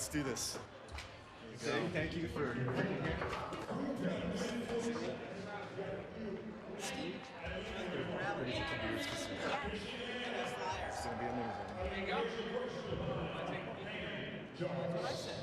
Let's do this. Thank you for being here. Steve? It's going to be amazing. There you go. That's what I said.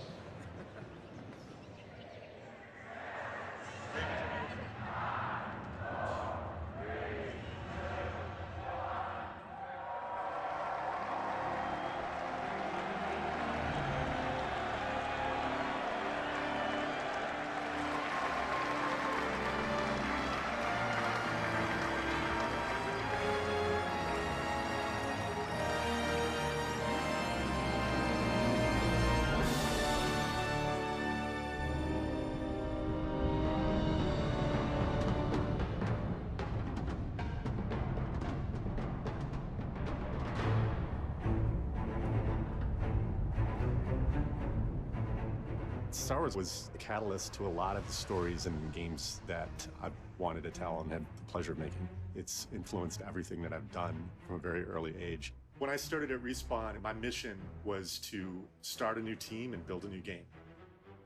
Star Wars was a catalyst to a lot of the stories and games that I've wanted to tell and had the pleasure of making. It's influenced everything that I've done from a very early age. When I started at Respawn, my mission was to start a new team and build a new game.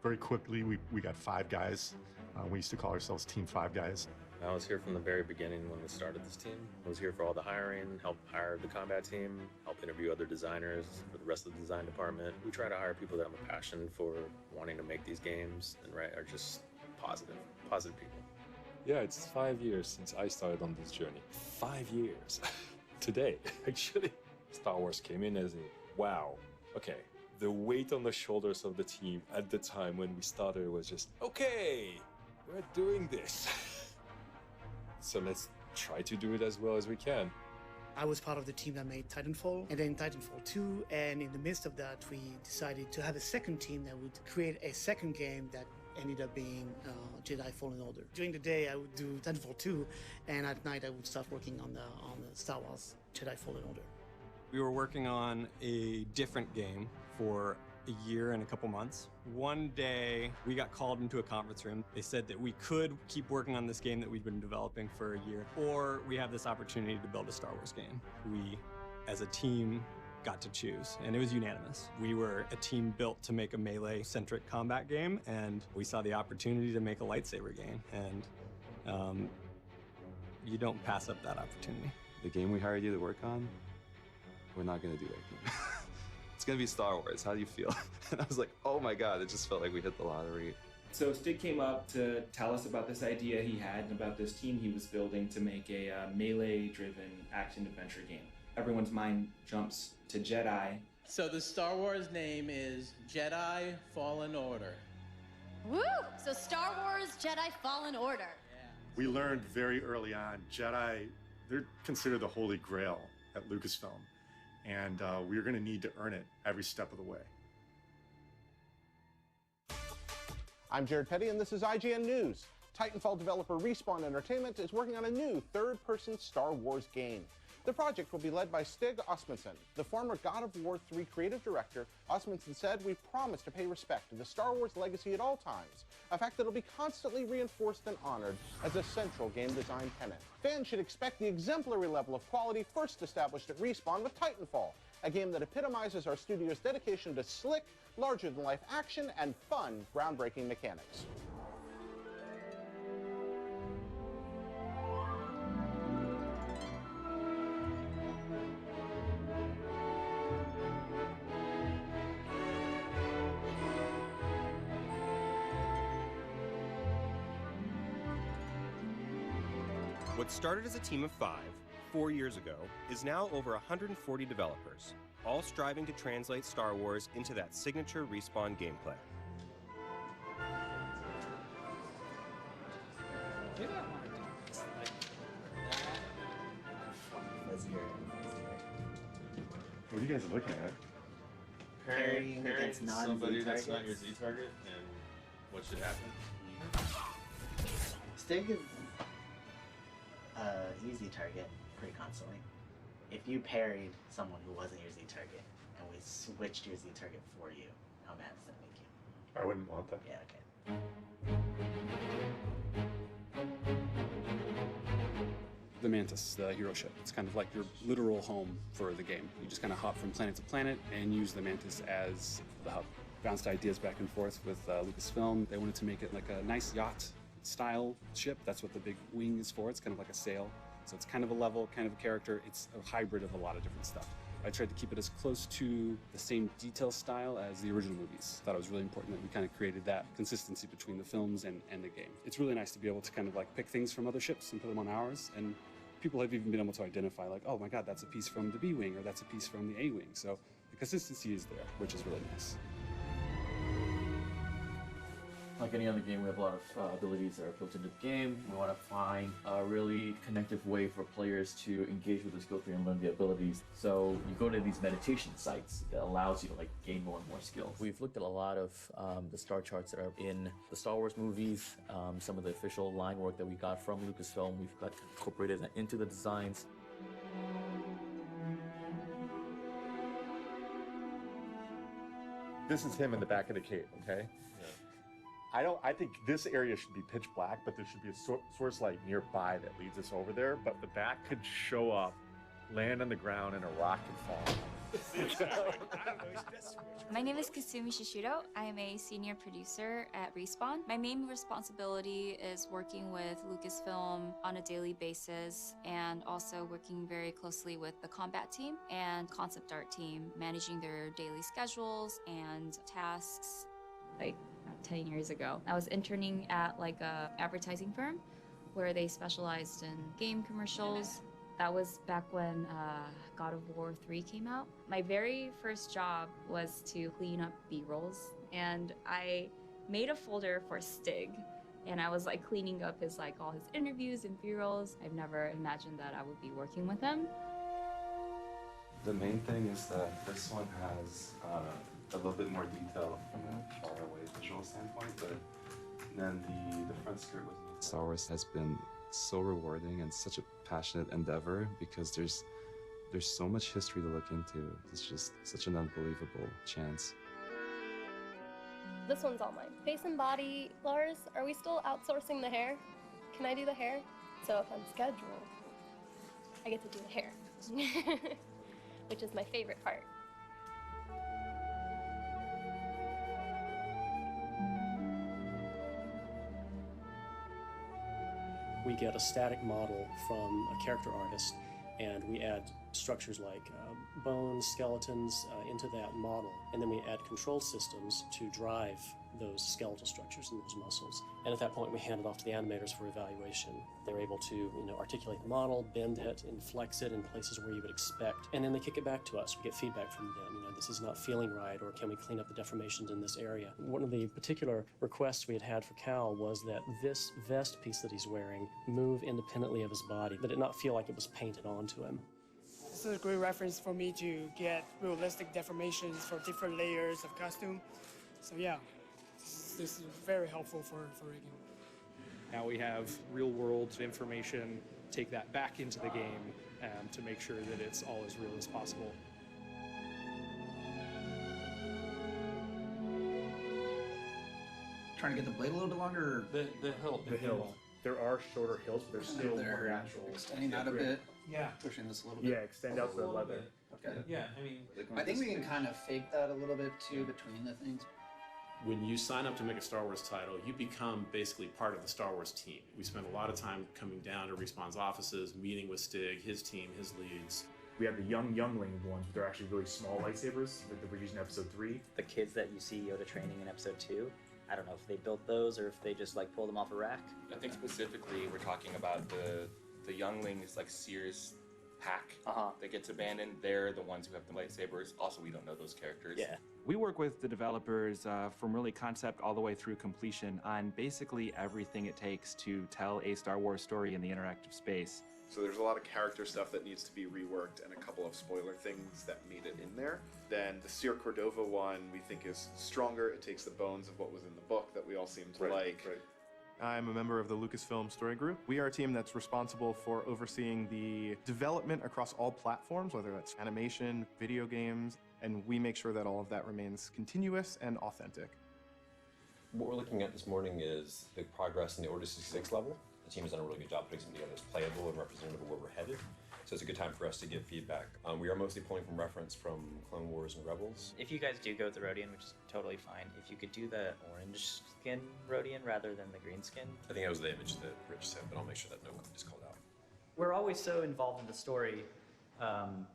Very quickly, we got 5 guys. We used to call ourselves Team 5 Guys. I was here from the very beginning when we started this team. I was here for all the hiring, help hire the combat team, help interview other designers for the rest of the design department. We try to hire people that have a passion for wanting to make these games and are just positive people. Yeah, it's 5 years since I started on this journey. 5 years. Today, actually. Star Wars came in as a wow. Okay, the weight on the shoulders of the team at the time when we started was just, okay, we're doing this. So let's try to do it as well as we can. I was part of the team that made Titanfall, and then Titanfall 2, and in the midst of that, we decided to have a second team that would create a second game that ended up being Jedi Fallen Order. During the day, I would do Titanfall 2, and at night, I would start working on the Star Wars Jedi Fallen Order. We were working on a different game for a year and a couple months. One day, we got called into a conference room. They said that we could keep working on this game that we'd been developing for a year, or we have this opportunity to build a Star Wars game. We, as a team, got to choose, and it was unanimous. We were a team built to make a melee-centric combat game, and we saw the opportunity to make a lightsaber game, and you don't pass up that opportunity. The game we hired you to work on, we're not gonna do that game. It's gonna be Star Wars, how do you feel? And I was like, oh my God, it just felt like we hit the lottery. So Stig came up to tell us about this idea he had and about this team he was building to make a melee-driven action-adventure game. Everyone's mind jumps to Jedi. So the Star Wars name is Jedi Fallen Order. Woo! So Star Wars Jedi Fallen Order. Yeah. We learned very early on, Jedi, they're considered the holy grail at Lucasfilm. And we're going to need to earn it every step of the way. I'm Jared Petty, and this is IGN News. Titanfall developer Respawn Entertainment is working on a new third-person Star Wars game. The project will be led by Stig Asmussen, the former God of War 3 creative director. Asmussen said, "We promise to pay respect to the Star Wars legacy at all times, a fact that will be constantly reinforced and honored as a central game design tenet." Fans should expect the exemplary level of quality first established at Respawn with Titanfall, a game that epitomizes our studio's dedication to slick, larger-than-life action and fun, groundbreaking mechanics. What started as a team of 5, 4 years ago, is now over 140 developers, all striving to translate Star Wars into that signature Respawn gameplay. What are you guys looking at? Parrying against somebody non-Z that's not your targets. Z target, and what should happen? Stig is easy target pretty constantly. If you parried someone who wasn't your Z target and we switched your Z target for you, how mad does that make you? I wouldn't want that. Yeah, okay. The Mantis, the hero ship. It's kind of like your literal home for the game. You just kind of hop from planet to planet and use the Mantis as the hub. bounced ideas back and forth with Lucasfilm. They wanted to make it like a nice yacht style ship. That's what the big wing is for. It's kind of like a sail. So it's kind of a level, kind of a character. It's a hybrid of a lot of different stuff. I tried to keep it as close to the same detail style as the original movies. Thought it was really important that we kind of created that consistency between the films and the game. It's really nice to be able to kind of like pick things from other ships and put them on ours. And people have even been able to identify like, oh my God, that's a piece from the B wing or that's a piece from the A wing. So the consistency is there, which is really nice. Like any other game, we have a lot of abilities that are built into the game. We want to find a really connective way for players to engage with the skill tree and learn the abilities. So you go to these meditation sites that allows you to like gain more and more skills. We've looked at a lot of the star charts that are in the Star Wars movies, some of the official line work that we got from Lucasfilm. We've got incorporated that into the designs. This is him in the back of the cave, okay? I think this area should be pitch black, but there should be a source light nearby that leads us over there. But the back could show up, land on the ground, and a rock could fall. My name is Kasumi Shishido. I am a senior producer at Respawn. My main responsibility is working with Lucasfilm on a daily basis and also working very closely with the combat team and concept art team, managing their daily schedules and tasks. Like 10 years ago, I was interning at like a advertising firm where they specialized in game commercials. That was back when God of War 3 came out. My very first job was to clean up B-rolls, and I made a folder for Stig, and I was like cleaning up his like all his interviews and B-rolls. I've never imagined that I would be working with him. The main thing is that this one has a little bit more detail from a far away visual standpoint, but then the front skirt was new. Star Wars has been so rewarding and such a passionate endeavor because there's so much history to look into. It's just such an unbelievable chance. This one's all mine. Face and body. Lars, are we still outsourcing the hair? Can I do the hair? So if I'm scheduled, I get to do the hair, which is my favorite part. We get a static model from a character artist, and we add structures like bones, skeletons into that model, and then we add control systems to drive those skeletal structures and those muscles. And at that point, we hand it off to the animators for evaluation. They're able to, articulate the model, bend it, and flex it in places where you would expect, and then they kick it back to us. We get feedback from them. This is not feeling right, or can we clean up the deformations in this area? One of the particular requests we had for Cal was that this vest piece that he's wearing move independently of his body, that it not feel like it was painted onto him. This is a great reference for me to get realistic deformations for different layers of costume. So yeah, this is very helpful for rigging. Now we have real-world information, take that back into the game to make sure that it's all as real as possible. Trying to get the blade a little bit longer? The hill. The hill. There are shorter hills, but they're still more natural. Extending out a bit. Yeah. Pushing this a little bit. Yeah, extend out the leather. Okay. Yeah, I mean, I think we can kind of fake that a little bit too between the things. when you sign up to make a Star Wars title, you become basically part of the Star Wars team. We spend a lot of time coming down to Respawn's offices, meeting with Stig, his team, his leads. We have the youngling ones, but they're actually really small lightsabers that we're using in episode 3. The kids that you see Yoda training in episode 2, I don't know if they built those or if they just like pulled them off a rack. I think specifically we're talking about the younglings, like Sears pack that gets abandoned. They're the ones who have the lightsabers. Also, we don't know those characters. Yeah. We work with the developers from really concept all the way through completion on basically everything it takes to tell a Star Wars story in the interactive space. So there's a lot of character stuff that needs to be reworked and a couple of spoiler things that made it in there. Then the Sierra Cordova one we think is stronger. It takes the bones of what was in the book that we all seem to like. I'm a member of the Lucasfilm Story Group. We are a team that's responsible for overseeing the development across all platforms, whether that's animation, video games, and we make sure that all of that remains continuous and authentic. What we're looking at this morning is the progress in the Order 66 level. The team has done a really good job putting something together that's playable and representative of where we're headed. So it's a good time for us to give feedback. We are mostly pulling from reference from Clone Wars and Rebels. If you guys do go with the Rodian, which is totally fine, if you could do the orange skin Rodian rather than the green skin. I think that was the image that Rich said, but I'll make sure that no is called out. We're always so involved in the story,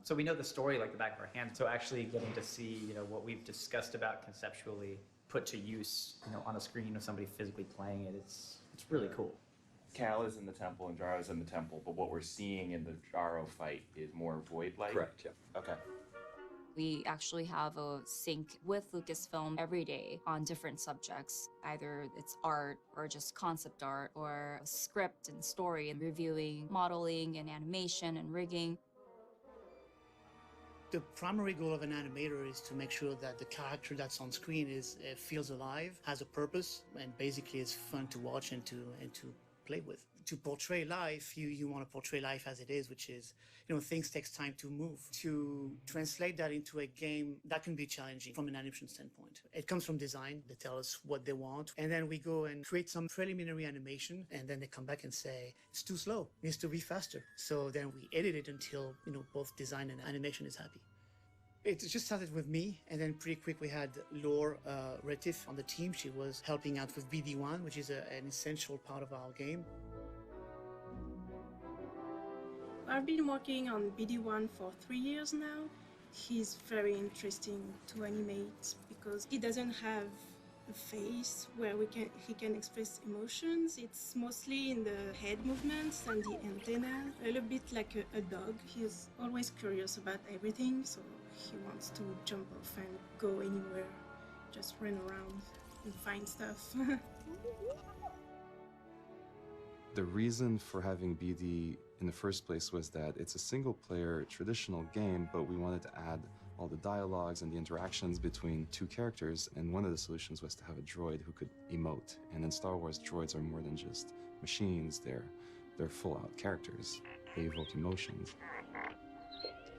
so we know the story like the back of our hand. So actually getting to see, what we've discussed about conceptually put to use, on a screen of somebody physically playing it, it's really cool. Cal is in the temple and Jaro is in the temple, but what we're seeing in the Jaro fight is more void-like? Correct, yeah. Okay. We actually have a sync with Lucasfilm every day on different subjects. Either it's art or just concept art or script and story and reviewing modeling and animation and rigging. The primary goal of an animator is to make sure that the character that's on screen feels alive, has a purpose, and basically is fun to watch and to play with. To portray life, you want to portray life as it is, which is, things takes time to move. To translate that into a game, that can be challenging from an animation standpoint. It comes from design. They tell us what they want, and then we go and create some preliminary animation, and then they come back and say, it's too slow, it needs to be faster. So then we edit it until, both design and animation is happy. It just started with me, and then pretty quick we had Laure Retif on the team. She was helping out with BD1, which is an essential part of our game. I've been working on BD1 for 3 years now. He's very interesting to animate because he doesn't have a face where he can express emotions. It's mostly in the head movements and the antenna, a little bit like a dog. He's always curious about everything, so he wants to jump off and go anywhere, just run around and find stuff. The reason for having BD in the first place was that it's a single-player traditional game, but we wanted to add all the dialogues and the interactions between two characters, and one of the solutions was to have a droid who could emote. And in Star Wars, droids are more than just machines, they're full-out characters. They evoke emotions.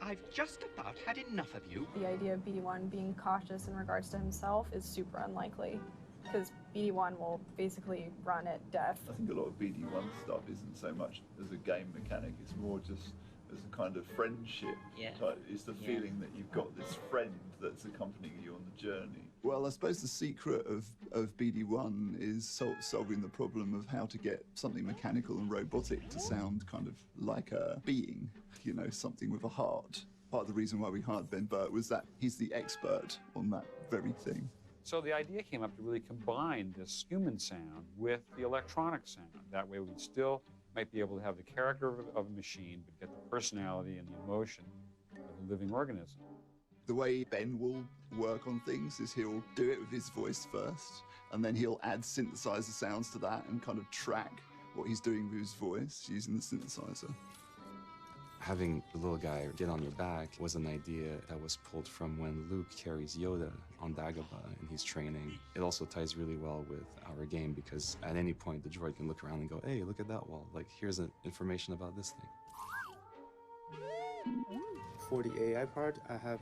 I've just about had enough of you. The idea of BD1 being cautious in regards to himself is super unlikely, because BD1 will basically run at death. I think a lot of BD1 stuff isn't so much as a game mechanic, it's more just as a kind of friendship. Yeah. It's the feeling that you've got this friend that's accompanying you on the journey. Well, I suppose the secret of BD1 is solving the problem of how to get something mechanical and robotic to sound kind of like a being, something with a heart. Part of the reason why we hired Ben Burt was that he's the expert on that very thing. So the idea came up to really combine this human sound with the electronic sound. That way we still might be able to have the character of a machine, but get the personality and the emotion of a living organism. The way Ben will work on things is he'll do it with his voice first, and then he'll add synthesizer sounds to that and kind of track what he's doing with his voice using the synthesizer. Having the little guy get on your back was an idea that was pulled from when Luke carries Yoda on Dagobah and he's training. It also ties really well with our game because at any point the droid can look around and go, hey, look at that wall. Like, here's information about this thing. For the AI part, I have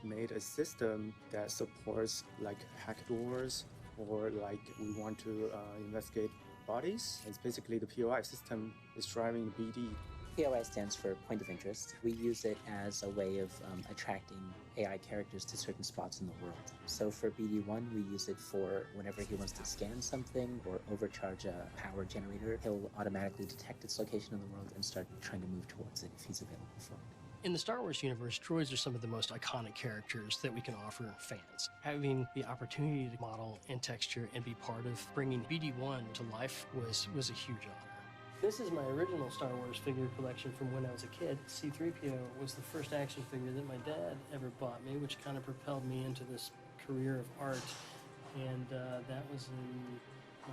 made a system that supports like hack doors or like we want to investigate bodies. It's basically the POI system is driving the BD. POI stands for point of interest. We use it as a way of attracting AI characters to certain spots in the world. So for BD1, we use it for whenever he wants to scan something or overcharge a power generator, he'll automatically detect its location in the world and start trying to move towards it if he's available for it. In the Star Wars universe, droids are some of the most iconic characters that we can offer fans. Having the opportunity to model and texture and be part of bringing BD1 to life was a huge honor. This is my original Star Wars figure collection from when I was a kid. C-3PO was the first action figure that my dad ever bought me, which kind of propelled me into this career of art. And that was in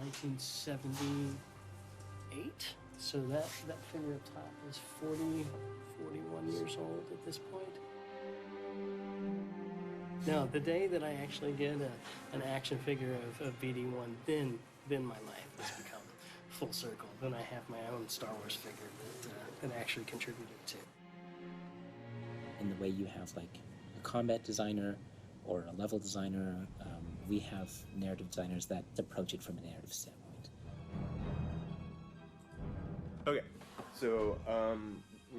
1978. So that figure up top is 41 years old at this point. Now, the day that I actually get an action figure of BD1, then my life has become full circle. Then I have my own Star Wars figure that actually contributed to. In the way you have like a combat designer or a level designer, we have narrative designers that approach it from a narrative standpoint. Okay, so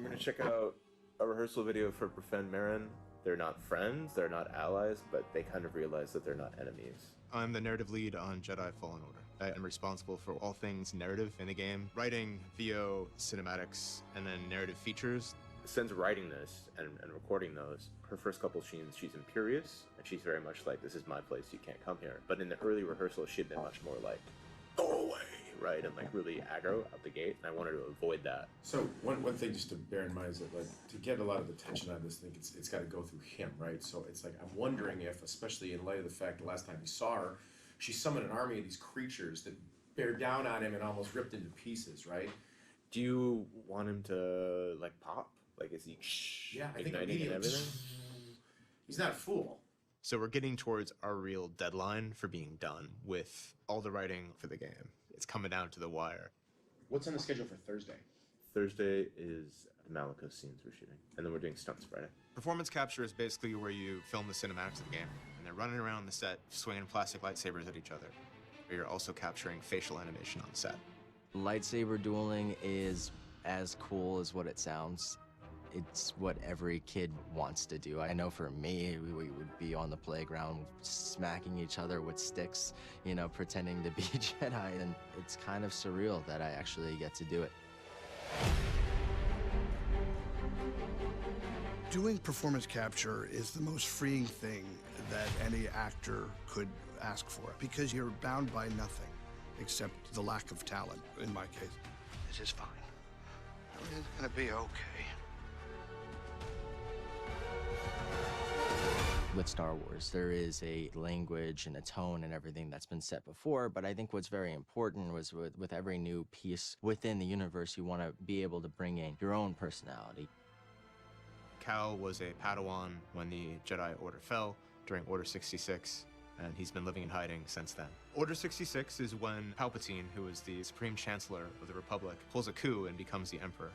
We're going to check out a rehearsal video for Befriend Marin. They're not friends, they're not allies, but they kind of realize that they're not enemies. I'm the narrative lead on Jedi Fallen Order. I am responsible for all things narrative in the game, writing, VO, cinematics, and then narrative features. Since writing this and recording those, her first couple scenes, she's imperious, and she's very much like, this is my place, you can't come here. But in the early rehearsals, she'd been much more like, go away, right? And like really aggro out the gate, and I wanted to avoid that. So one thing just to bear in mind is that like to get a lot of attention on this thing, it's got to go through him, right? So it's like, I'm wondering if, especially in light of the fact the last time we saw her, she summoned an army of these creatures that bear down on him and almost ripped into pieces, right? Do you want him to like pop? Like, is he Yeah, I think igniting and immediately. everything? He's not a fool. So we're getting towards our real deadline for being done with all the writing for the game. It's coming down to the wire. What's on the schedule for Thursday? Thursday is the Malicos scenes we're shooting, and then we're doing stunts Friday. Performance capture is basically where you film the cinematics of the game, and they're running around the set, swinging plastic lightsabers at each other. You're also capturing facial animation on set. Lightsaber dueling is as cool as what it sounds. It's what every kid wants to do. I know for me, we would be on the playground smacking each other with sticks, you know, pretending to be Jedi, and it's kind of surreal that I actually get to do it. Doing performance capture is the most freeing thing that any actor could ask for, because you're bound by nothing except the lack of talent, in my case. This is fine. Everything's gonna be okay. With Star Wars, there is a language and a tone and everything that's been set before, but I think what's very important was with every new piece within the universe, you want to be able to bring in your own personality. Cal was a Padawan when the Jedi Order fell during Order 66, and he's been living in hiding since then. Order 66 is when Palpatine, who is the Supreme Chancellor of the Republic, pulls a coup and becomes the Emperor.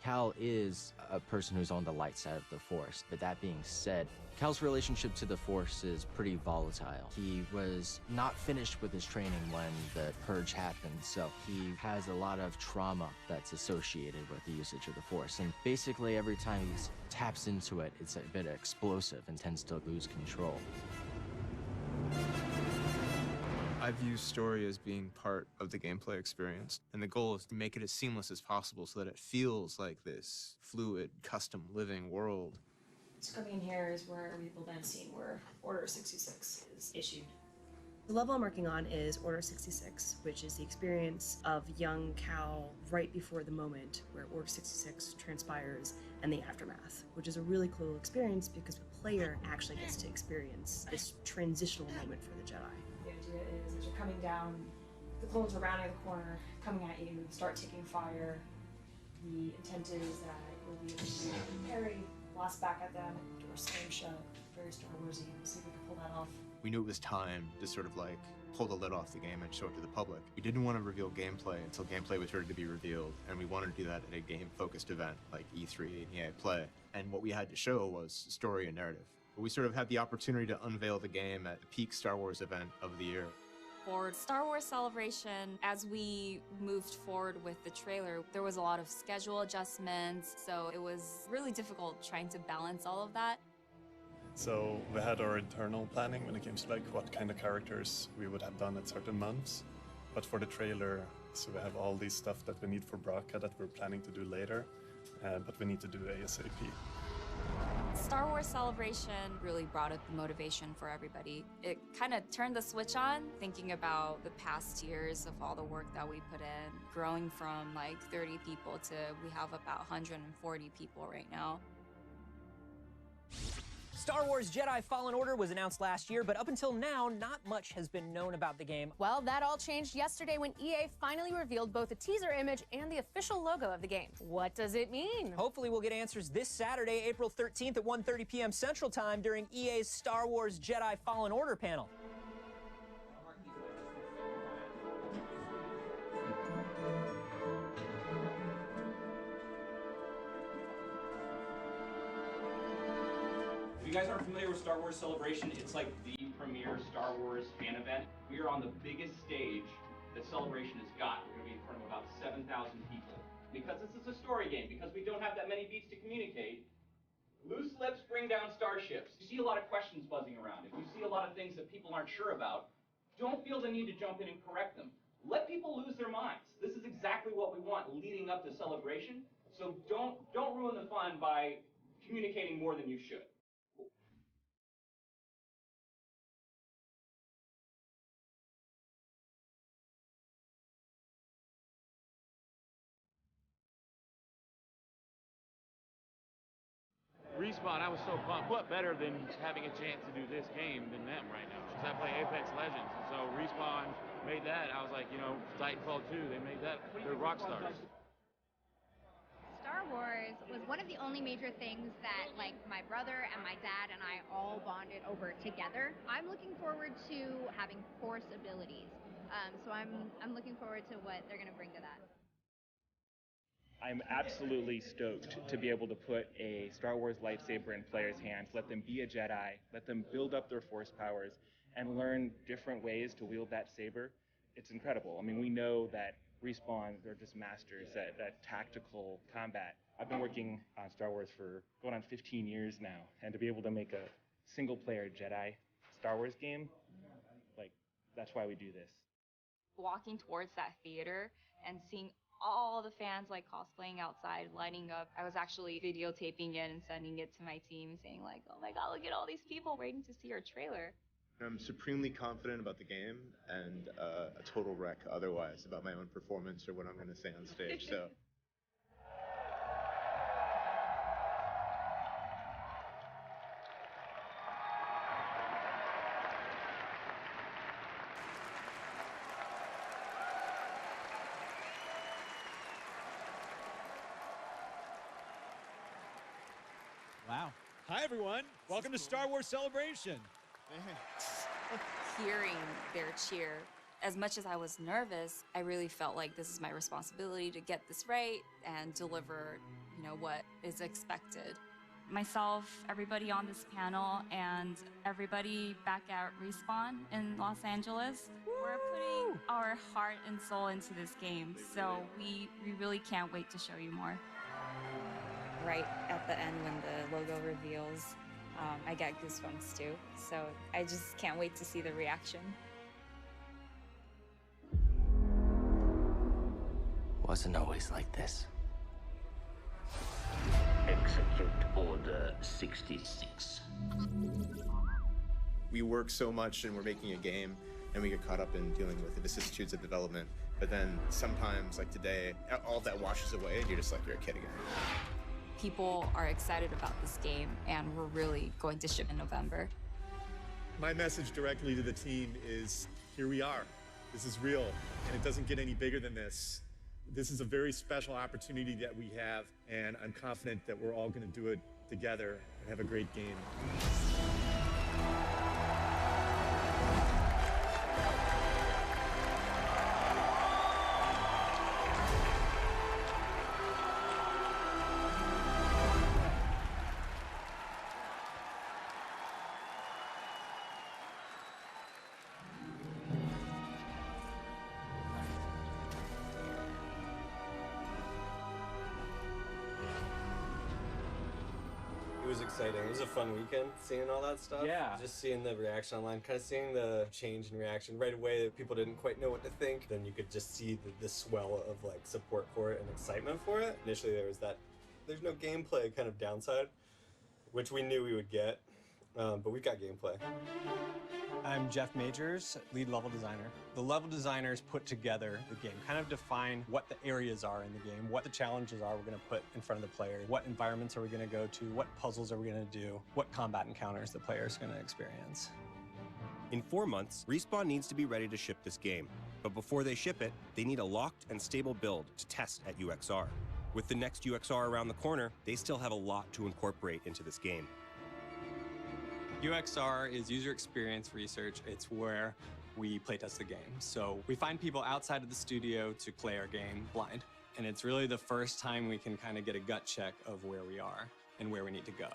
Cal is a person who's on the light side of the Force, but that being said, Cal's relationship to the Force is pretty volatile. He was not finished with his training when the Purge happened, so he has a lot of trauma that's associated with the usage of the Force. And basically every time he taps into it, it's a bit explosive and tends to lose control. I view story as being part of the gameplay experience, and the goal is to make it as seamless as possible so that it feels like this fluid, custom living world. So coming in here is where we build a scene where Order 66 is issued. The level I'm working on is Order 66, which is the experience of young Cal right before the moment where Order 66 transpires and the aftermath, which is a really cool experience because the player actually gets to experience this transitional moment for the Jedi. The idea is as you're coming down, the clones are rounding the corner, coming at you, start taking fire. The intent is that you'll be able to parry, blast back at them, door slam shut, very Star Warsy. We'll see if we can pull that off. We knew it was time to sort of like pull the lid off the game and show it to the public. We didn't want to reveal gameplay until gameplay was ready to be revealed, and we wanted to do that at a game-focused event like E3 and EA Play. And what we had to show was story and narrative. But we sort of had the opportunity to unveil the game at the peak Star Wars event of the year. For Star Wars Celebration, as we moved forward with the trailer, there was a lot of schedule adjustments, so it was really difficult trying to balance all of that. So we had our internal planning when it came to like what kind of characters we would have done at certain months. But for the trailer, so we have all these stuff that we need for Braca that we're planning to do later, but we need to do ASAP. Star Wars Celebration really brought up the motivation for everybody. It kind of turned the switch on, thinking about the past years of all the work that we put in, growing from like 30 people to we have about 140 people right now. Star Wars Jedi Fallen Order was announced last year, but up until now, not much has been known about the game. Well, that all changed yesterday when EA finally revealed both a teaser image and the official logo of the game. What does it mean? Hopefully we'll get answers this Saturday, April 13th at 1:30 p.m. Central Time during EA's Star Wars Jedi Fallen Order panel. If you guys aren't familiar with Star Wars Celebration, it's like the premier Star Wars fan event. We are on the biggest stage that Celebration has got. We're going to be in front of about 7,000 people. because this is a story game, because we don't have that many beats to communicate, loose lips bring down starships. You see a lot of questions buzzing around. If you see a lot of things that people aren't sure about, don't feel the need to jump in and correct them. Let people lose their minds. This is exactly what we want leading up to Celebration. So don't ruin the fun by communicating more than you should. Respawn, I was so pumped. What better than having a chance to do this game than them right now? Because I play Apex Legends, and so Respawn made that. I was like, you know, Titanfall 2, they made that. They're rock stars. Star Wars was one of the only major things that, like, my brother and my dad and I all bonded over together. I'm looking forward to having Force abilities, so I'm looking forward to what they're going to bring to that. I'm absolutely stoked to be able to put a Star Wars lightsaber in players' hands, let them be a Jedi, let them build up their Force powers, and learn different ways to wield that saber. It's incredible. I mean, we know that Respawn, they're just masters at tactical combat. I've been working on Star Wars for going on 15 years now, and to be able to make a single-player Jedi Star Wars game, like, that's why we do this. Walking towards that theater and seeing all the fans like cosplaying outside, lining up. I was actually videotaping it and sending it to my team saying like, oh my god, look at all these people waiting to see our trailer. I'm supremely confident about the game and a total wreck otherwise about my own performance or what I'm going to say on stage. So. Wow. Hi, everyone. Welcome to Star Wars Celebration. Hearing their cheer, as much as I was nervous, I really felt like this is my responsibility to get this right and deliver, you know, what is expected. Myself, everybody on this panel, and everybody back at Respawn in Los Angeles, we're putting our heart and soul into this game, so we really can't wait to show you more. Right at the end when the logo reveals, I get goosebumps too. So I just can't wait to see the reaction. Wasn't always like this. Execute Order 66. We work so much and we're making a game and we get caught up in dealing with the vicissitudes of development. But then sometimes, like today, all that washes away and you're just like, you're a kid again. People are excited about this game, and we're really going to ship in November. My message directly to the team is, here we are. This is real, and it doesn't get any bigger than this. This is a very special opportunity that we have, and I'm confident that we're all going to do it together and have a great game. It was exciting. It was a fun weekend, seeing all that stuff. Yeah. Just seeing the reaction online, kind of seeing the change in reaction right away that people didn't quite know what to think. Then you could just see the swell of like support for it and excitement for it. Initially there was that, there's no gameplay kind of downside, which we knew we would get, but we've got gameplay. I'm Jeff Majors, lead level designer. The level designers put together the game, kind of define what the areas are in the game, what the challenges are we're going to put in front of the player, what environments are we going to go to, what puzzles are we going to do, what combat encounters the player is going to experience. In 4 months, Respawn needs to be ready to ship this game. But before they ship it, they need a locked and stable build to test at UXR. With the next UXR around the corner, they still have a lot to incorporate into this game. UXR is user experience research. It's where we playtest the game. So we find people outside of the studio to play our game blind. And it's really the first time we can kind of get a gut check of where we are and where we need to go.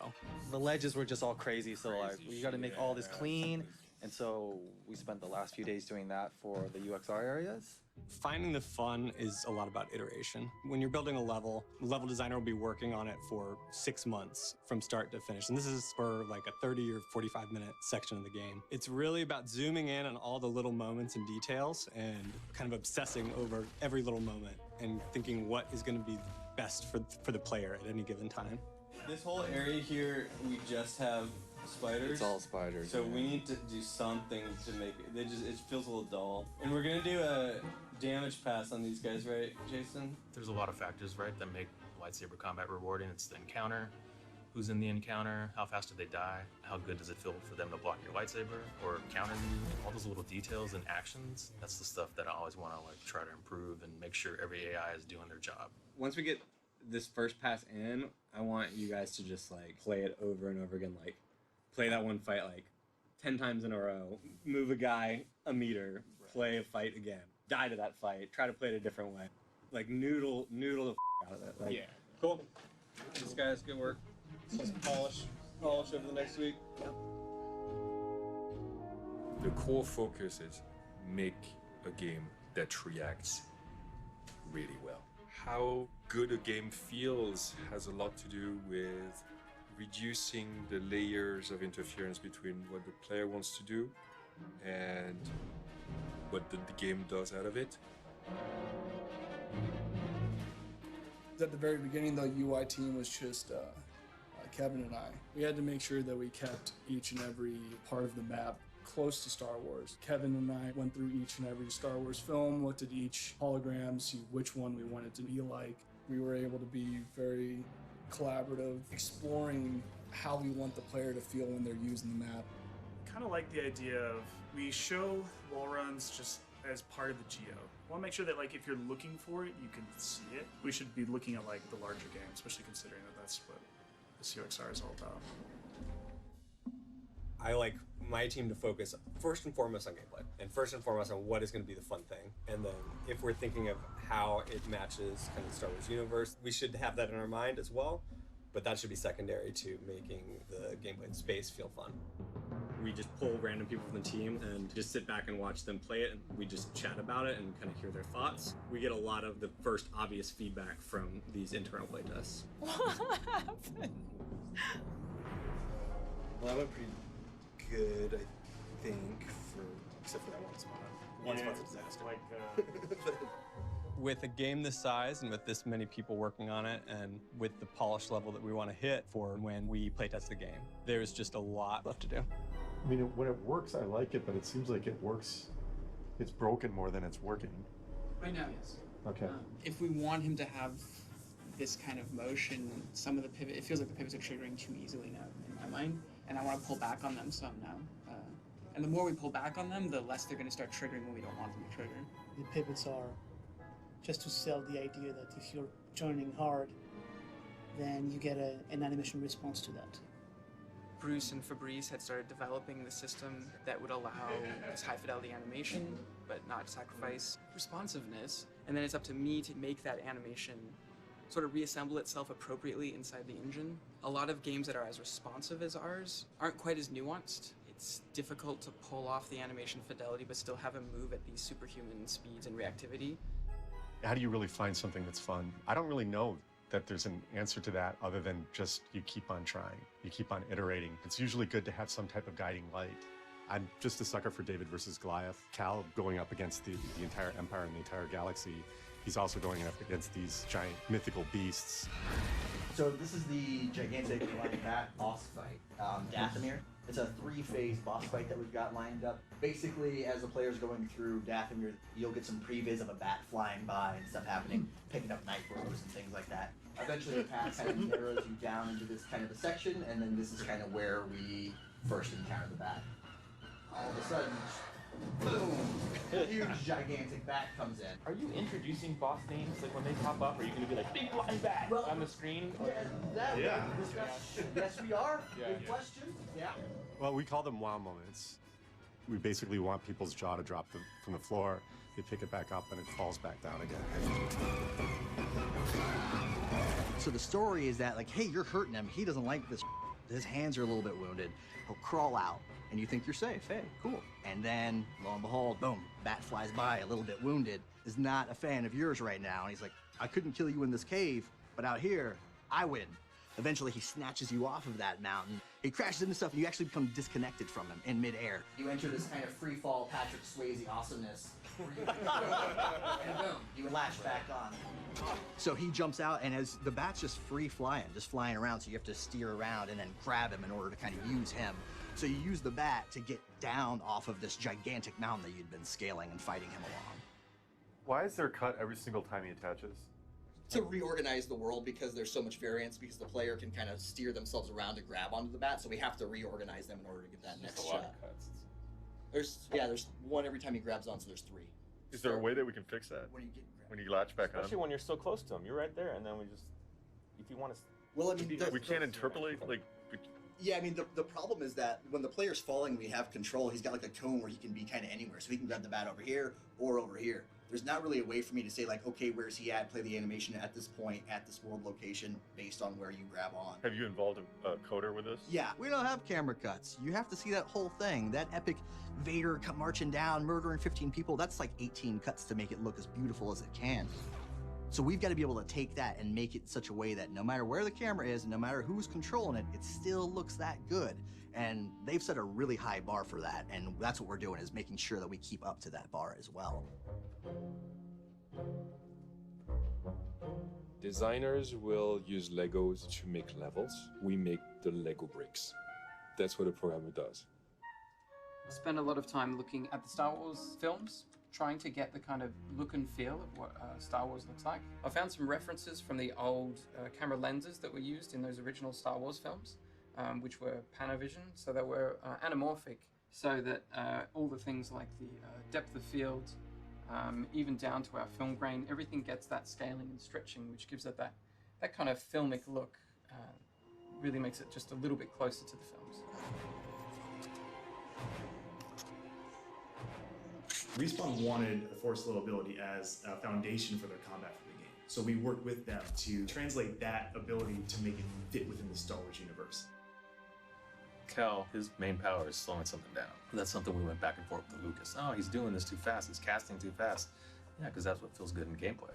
The ledges were just all crazy, so like we got to make all this clean. And so we spent the last few days doing that for the UXR areas. Finding the fun is a lot about iteration. When you're building a level designer will be working on it for 6 months from start to finish. And this is for like a 30 or 45-minute section of the game. It's really about zooming in on all the little moments and details and kind of obsessing over every little moment and thinking what is going to be best for the player at any given time. This whole area here, we just have spiders. It's all spiders. So we need to do something to make it. It feels a little dull. And we're gonna do a damage pass on these guys, right, Jason? There's a lot of factors, right, that make lightsaber combat rewarding. It's the encounter, who's in the encounter, how fast do they die, how good does it feel for them to block your lightsaber or counter you, all those little details and actions. That's the stuff that I always want to like try to improve and make sure every AI is doing their job. Once we get this first pass in, I want you guys to just like play it over and over again, like play that one fight like 10 times in a row, move a guy a meter, play a fight again, die to that fight, try to play it a different way. Like noodle the out of it. Like, yeah. Cool. This guy's good work. Just polish over the next week. Yep. The core focus is make a game that reacts really well. How good a game feels has a lot to do with reducing the layers of interference between what the player wants to do and what the game does out of it. At the very beginning, the UI team was just Kevin and I. We had to make sure that we kept each and every part of the map close to Star Wars. Kevin and I went through each and every Star Wars film, looked at each hologram, see which one we wanted to be like. We were able to be very collaborative, exploring how we want the player to feel when they're using the map. Kind of like the idea of we show wall runs just as part of the geo. I want to make sure that like if you're looking for it, you can see it. We should be looking at like the larger game, especially considering that that's what the COXR is all about. I like my team to focus first and foremost on gameplay, and first and foremost on what is going to be the fun thing. And then if we're thinking of how it matches kind of the Star Wars universe, we should have that in our mind as well, but that should be secondary to making the gameplay and space feel fun. We just pull random people from the team and just sit back and watch them play it, and we just chat about it and kind of hear their thoughts. We get a lot of the first obvious feedback from these internal playtests. What happened? Well, that went pretty good, I think, except for that one spot. One spot's a disaster. With a game this size and with this many people working on it and with the polish level that we want to hit for when we playtest the game, there's just a lot left to do. I mean, when it works, I like it, but it seems like it works, it's broken more than it's working. Right now, yes. Okay. If we want him to have this kind of motion, some of the pivot, it feels like the pivots are triggering too easily now in my mind, and I want to pull back on them some now. And the more we pull back on them, the less they're going to start triggering when we don't want them to trigger. The pivots are just to sell the idea that if you're joining hard, then you get an animation response to that. Bruce and Fabrice had started developing the system that would allow this high fidelity animation, but not sacrifice responsiveness. And then it's up to me to make that animation sort of reassemble itself appropriately inside the engine. A lot of games that are as responsive as ours aren't quite as nuanced. It's difficult to pull off the animation fidelity, but still have them move at these superhuman speeds and reactivity. How do you really find something that's fun? I don't really know that there's an answer to that other than just you keep on trying. You keep on iterating. It's usually good to have some type of guiding light. I'm just a sucker for David versus Goliath. Cal going up against the entire Empire and the entire galaxy. He's also going up against these giant mythical beasts. So this is the gigantic like bat boss fight, Dathomir. It's a 3-phase boss fight that we've got lined up. Basically, as the player's going through Dathomir, you'll get some previs of a bat flying by and stuff happening, picking up night rows and things like that. Eventually the path kind of narrows you down into this kind of a section, and then this is kind of where we first encounter the bat. All of a sudden, boom! A huge, gigantic bat comes in. Are you introducing boss names? Like when they pop up, are you going to be like, big flying bat on the screen? Yeah. Yes, we are. Good question. Yeah. Well, we call them wow moments. We basically want people's jaw to drop from the floor. They pick it back up and it falls back down again. So the story is that, like, hey, you're hurting him. He doesn't like this. His hands are a little bit wounded. He'll crawl out. and you think you're safe. Hey, cool. And then, lo and behold, boom, bat flies by, a little bit wounded, is not a fan of yours right now. And he's like, I couldn't kill you in this cave, but out here, I win. Eventually, he snatches you off of that mountain. He crashes into stuff, and you actually become disconnected from him in midair. You enter this kind of free fall Patrick Swayze awesomeness. And boom, you latch back on. So he jumps out, and as the bat's just flying around, so you have to steer around and then grab him in order to kind of use him. So you use the bat to get down off of this gigantic mountain that you'd been scaling and fighting him along. Why is there a cut every single time he attaches? To reorganize the world, because there's so much variance, because the player can kind of steer themselves around to grab onto the bat, so we have to reorganize them in order to get that next shot. There's one every time he grabs on, so there's 3. Is there a way that we can fix that? When you latch back on? Especially when you're so close to him. You're right there, and then we just, if you want to... Well, I mean... we can't interpolate, like... Yeah, I mean, the problem is that when the player's falling, we have control. He's got like a cone where he can be kind of anywhere, so he can grab the bat over here or over here. There's not really a way for me to say, like, okay, where's he at? Play the animation at this point, at this world location, based on where you grab on. Have you involved a coder with this? Yeah, we don't have camera cuts. You have to see that whole thing. That epic Vader marching down, murdering 15 people, that's like 18 cuts to make it look as beautiful as it can. So we've got to be able to take that and make it in such a way that no matter where the camera is, and no matter who's controlling it, it still looks that good. And they've set a really high bar for that, and that's what we're doing, is making sure that we keep up to that bar as well. Designers will use Legos to make levels. We make the Lego bricks. That's what a programmer does. I spend a lot of time looking at the Star Wars films, trying to get the kind of look and feel of what Star Wars looks like. I found some references from the old camera lenses that were used in those original Star Wars films, which were Panavision, so they were anamorphic, so that all the things like the depth of field, even down to our film grain, everything gets that scaling and stretching, which gives it that kind of filmic look, really makes it just a little bit closer to the films. Respawn wanted the Force Little ability as a foundation for their combat for the game. So we worked with them to translate that ability to make it fit within the Star Wars universe. Cal, his main power is slowing something down. That's something we went back and forth with Lucas. Oh, he's doing this too fast. He's casting too fast. Yeah, because that's what feels good in gameplay.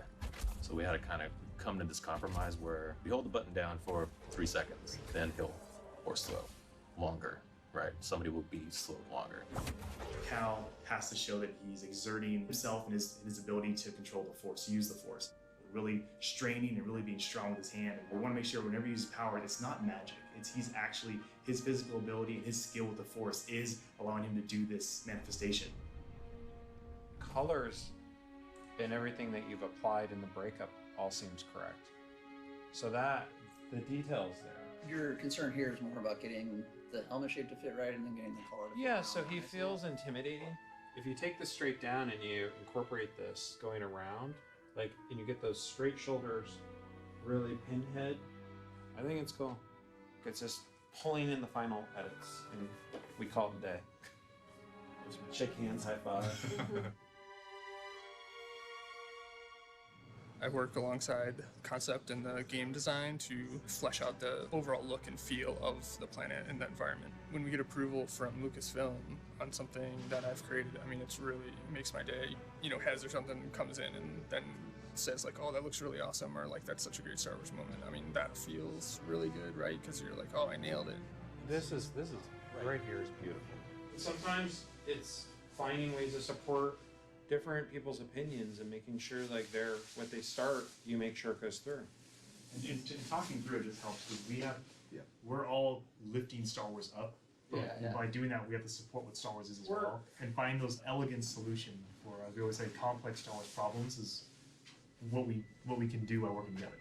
So we had to kind of come to this compromise where we hold the button down for 3 seconds, then he'll or slow longer, right? Somebody will be slowed longer. Cal has to show that he's exerting himself and his ability to control the Force, use the Force. Really straining and really being strong with his hand. And we want to make sure whenever he uses power, it's not magic. He's actually, his physical ability and his skill with the Force is allowing him to do this manifestation. Colors and everything that you've applied in the breakup all seems correct. So that, the details there. Your concern here is more about getting the helmet shape to fit right and then getting the color to fit Yeah, right. so he feels intimidating. If you take this straight down and you incorporate this going around, like, and you get those straight shoulders, really pinhead, I think it's cool. It's just pulling in the final edits, and we call it a day. Just shake hands, high five. I work alongside concept and the game design to flesh out the overall look and feel of the planet and the environment. When we get approval from Lucasfilm on something that I've created, I mean, it's really makes my day. You know, Hez or something comes in and then says like, oh, that looks really awesome, or like, that's such a great Star Wars moment. I mean, that feels really good, right? Because you're like, oh, I nailed it. This is right here is beautiful. Sometimes it's finding ways to support different people's opinions and making sure like they're what they start, you make sure it goes through. And talking through it just helps because we're all lifting Star Wars up. But by doing that, we have to support what Star Wars is as well and find those elegant solutions for, as we always say, complex Star Wars problems is what we can do by working together.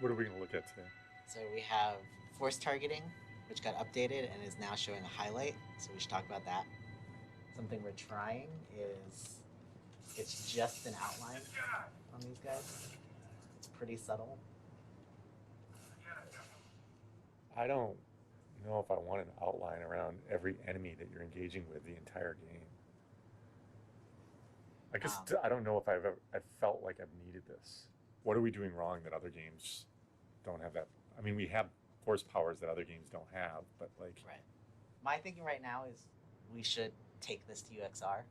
What are we going to look at today? So we have force targeting, which got updated and is now showing a highlight. So we should talk about that. Something we're trying is it's just an outline on these guys. It's pretty subtle. I don't know if I want an outline around every enemy that you're engaging with the entire game. I guess I don't know if I've felt like I've needed this. What are we doing wrong that other games don't have that? I mean, we have force powers that other games don't have. But like, Right. My thinking right now is we should take this to UXR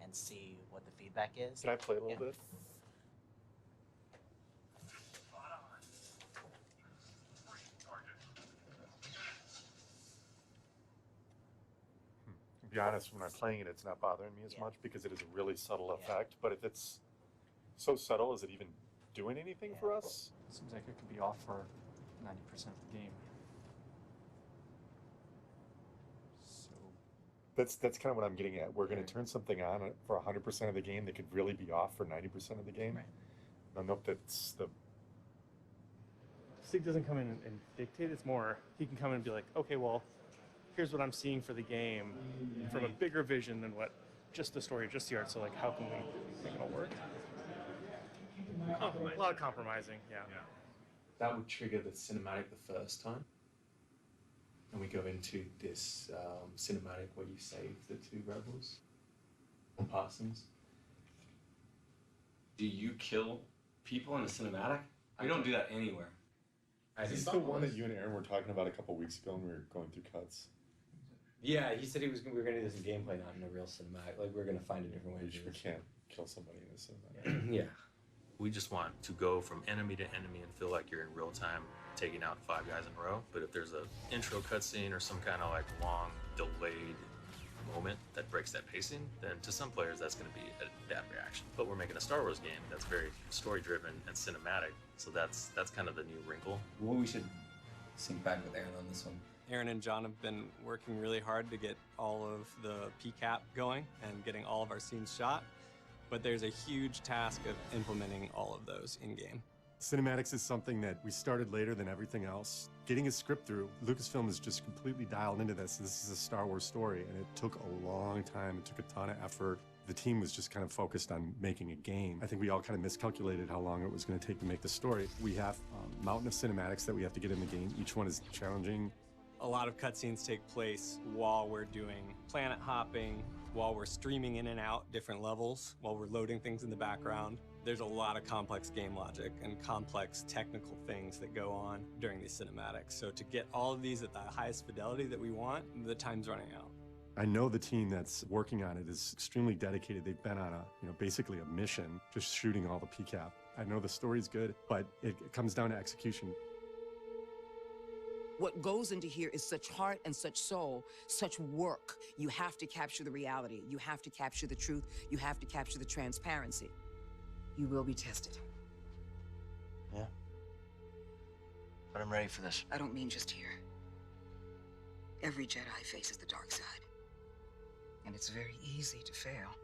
and see what the feedback is. can I play a little bit? To be honest, when I'm playing it, it's not bothering me as much because it is a really subtle effect. But if it's so subtle, is it even doing anything for us? Seems like it could be off for 90% of the game. That's kind of what I'm getting at. We're going to turn something on for 100% of the game that could really be off for 90% of the game. I don't know if that's the... Sig doesn't come in and dictate. It's more, he can come in and be like, okay, well, here's what I'm seeing for the game from a bigger vision than what just the story, just the art. So like, how can we make it all work? A lot of compromising, yeah. That would trigger the cinematic the first time. And we go into this cinematic where you save the two rebels, or Parsons. Do you kill people in a cinematic? We don't do that anywhere. Is this the one that you and Aaron were talking about a couple weeks ago when we were going through cuts? Yeah, he said we were going to do this in gameplay, not in a real cinematic. Like, we're going to find a different way to do We this. can't kill somebody in a cinematic. Yeah. We just want to go from enemy to enemy and feel like you're in real time taking out 5 guys in a row. But if there's an intro cutscene or some kind of like long delayed moment that breaks that pacing, then to some players that's going to be a bad reaction. But we're making a Star Wars game that's very story driven and cinematic, so that's kind of the new wrinkle. Well, we should sync back with Aaron on this one. Aaron and John have been working really hard to get all of the PCAP going and getting all of our scenes shot, but there's a huge task of implementing all of those in-game. Cinematics is something that we started later than everything else. Getting a script through, Lucasfilm is just completely dialed into this. This is a Star Wars story, and it took a long time. It took a ton of effort. The team was just kind of focused on making a game. I think we all kind of miscalculated how long it was going to take to make the story. We have a mountain of cinematics that we have to get in the game. Each one is challenging. A lot of cutscenes take place while we're doing planet hopping, while we're streaming in and out different levels, while we're loading things in the background. There's a lot of complex game logic and complex technical things that go on during these cinematics. So to get all of these at the highest fidelity that we want, the time's running out. I know the team that's working on it is extremely dedicated. They've been on basically a mission, just shooting all the PCAP. I know the story's good, but it comes down to execution. What goes into here is such heart and such soul, such work. You have to capture the reality. You have to capture the truth. You have to capture the transparency. You will be tested. Yeah. But I'm ready for this. I don't mean just here. Every Jedi faces the dark side. And it's very easy to fail.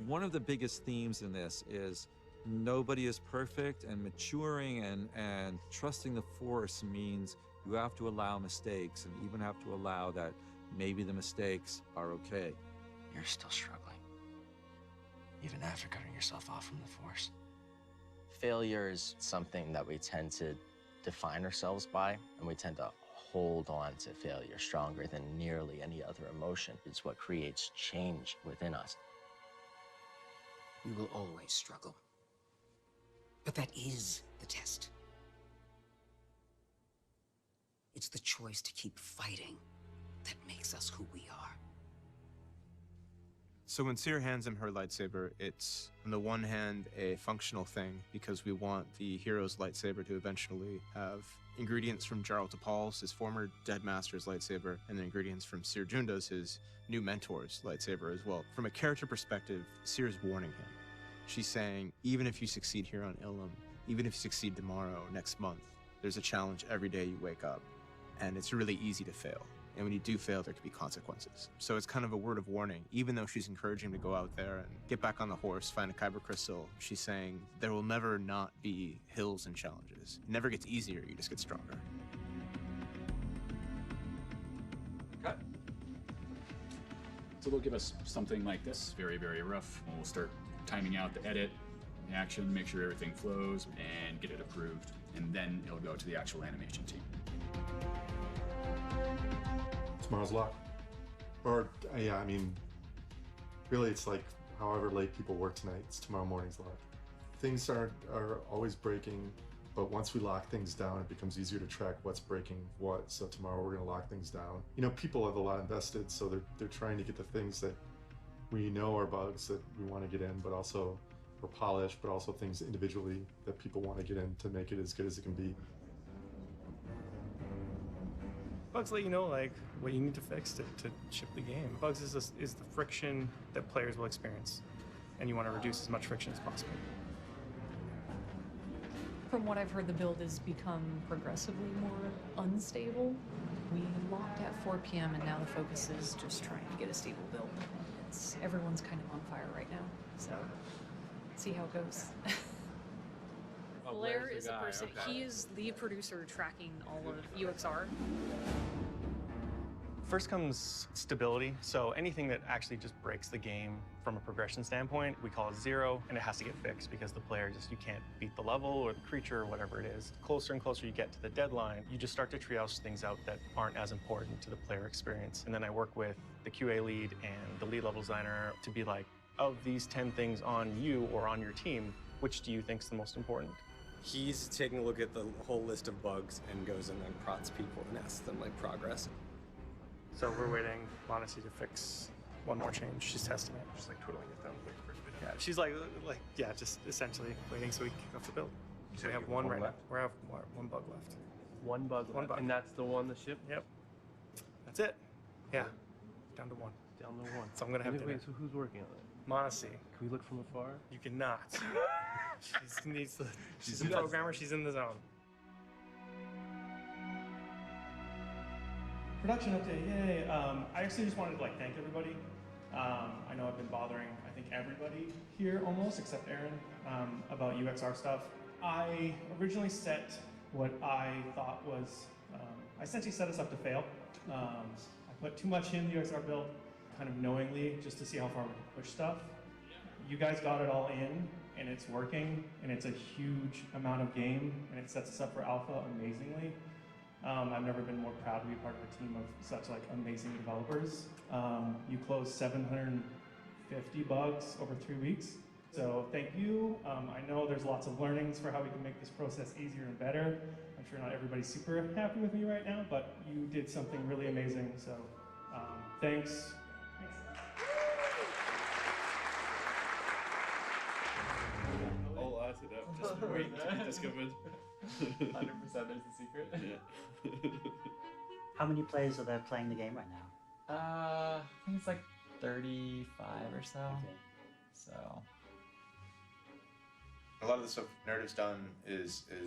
One of the biggest themes in this is nobody is perfect, and maturing and trusting the Force means you have to allow mistakes and even have to allow that maybe the mistakes are okay. You're still struggling, even after cutting yourself off from the Force. Failure is something that we tend to define ourselves by, and we tend to hold on to failure stronger than nearly any other emotion. It's what creates change within us. You will always struggle. But that is the test. It's the choice to keep fighting that makes us who we are. So when Seer hands him her lightsaber, it's on the one hand a functional thing because we want the hero's lightsaber to eventually have ingredients from Jarl Tapal's, his former dead master's lightsaber, and then ingredients from Seer Junda's, his new mentor's lightsaber as well. From a character perspective, Seer's warning him. She's saying, even if you succeed here on Ilum, even if you succeed tomorrow, next month, there's a challenge every day you wake up, and it's really easy to fail. And when you do fail, there could be consequences. So it's kind of a word of warning. Even though she's encouraging him to go out there and get back on the horse, find a kyber crystal, she's saying there will never not be hills and challenges. It never gets easier, you just get stronger. Cut. So they'll give us something like this, very, very rough. We'll start timing out the edit, the action, make sure everything flows, and get it approved. And then it'll go to the actual animation team. Tomorrow's lock. Or, yeah, I mean, really it's like however late people work tonight, it's tomorrow morning's lock. Things are always breaking. But once we lock things down, it becomes easier to track what's breaking what. So tomorrow we're going to lock things down. You know, people have a lot invested, so they're trying to get the things that we know are bugs that we want to get in, but also or polish, but also things individually that people want to get in to make it as good as it can be. Bugs let you know like what you need to fix to ship the game. Bugs is the friction that players will experience, and you want to reduce as much friction as possible. From what I've heard, the build has become progressively more unstable. We locked at 4 p.m. and now the focus is just trying to get a stable build. Everyone's kind of on fire right now, so see how it goes. Blair is the person. Okay. He is the producer tracking all of UXR. First comes stability, so anything that actually just breaks the game from a progression standpoint, we call it 0, and it has to get fixed because the player you can't beat the level or the creature or whatever it is. Closer and closer you get to the deadline, you just start to triage things out that aren't as important to the player experience. And then I work with the QA lead and the lead level designer to be like, of these 10 things on you or on your team, which do you think is the most important? He's taking a look at the whole list of bugs and goes and then prods people and asks them like progress. So we're waiting Monacy to fix one more change. She's testing it. She's like twiddling your thumb with the first video. Yeah, she's like just essentially waiting so we can kick off the build. So we have one right now. We have one bug left. One bug left. And that's the one, the ship? Yep. That's it. Yeah. Down to one. Down to one. So I'm gonna have Wait, dinner. so who's working on it? Monacy. Can we look from afar? You cannot. She's a programmer. She's in the zone. Production update, yay. I actually just wanted to thank everybody. I know I've been bothering, I think, everybody here almost, except Aaron, about UXR stuff. I originally set what I thought was, I essentially set us up to fail. I put too much in the UXR build, kind of knowingly, just to see how far we could push stuff. You guys got it all in, and it's working, and it's a huge amount of game, and it sets us up for alpha amazingly. I've never been more proud to be part of a team of such amazing developers. You closed 750 bugs over 3 weeks. So thank you. I know there's lots of learnings for how we can make this process easier and better. I'm sure not everybody's super happy with me right now, but you did something really amazing. So thanks. I'll add it up. Just wait to be discovered. 100% there's the secret. Yeah. How many players are there playing the game right now? I think it's like 35 or so. Okay. So. A lot of the stuff Narrative's done is in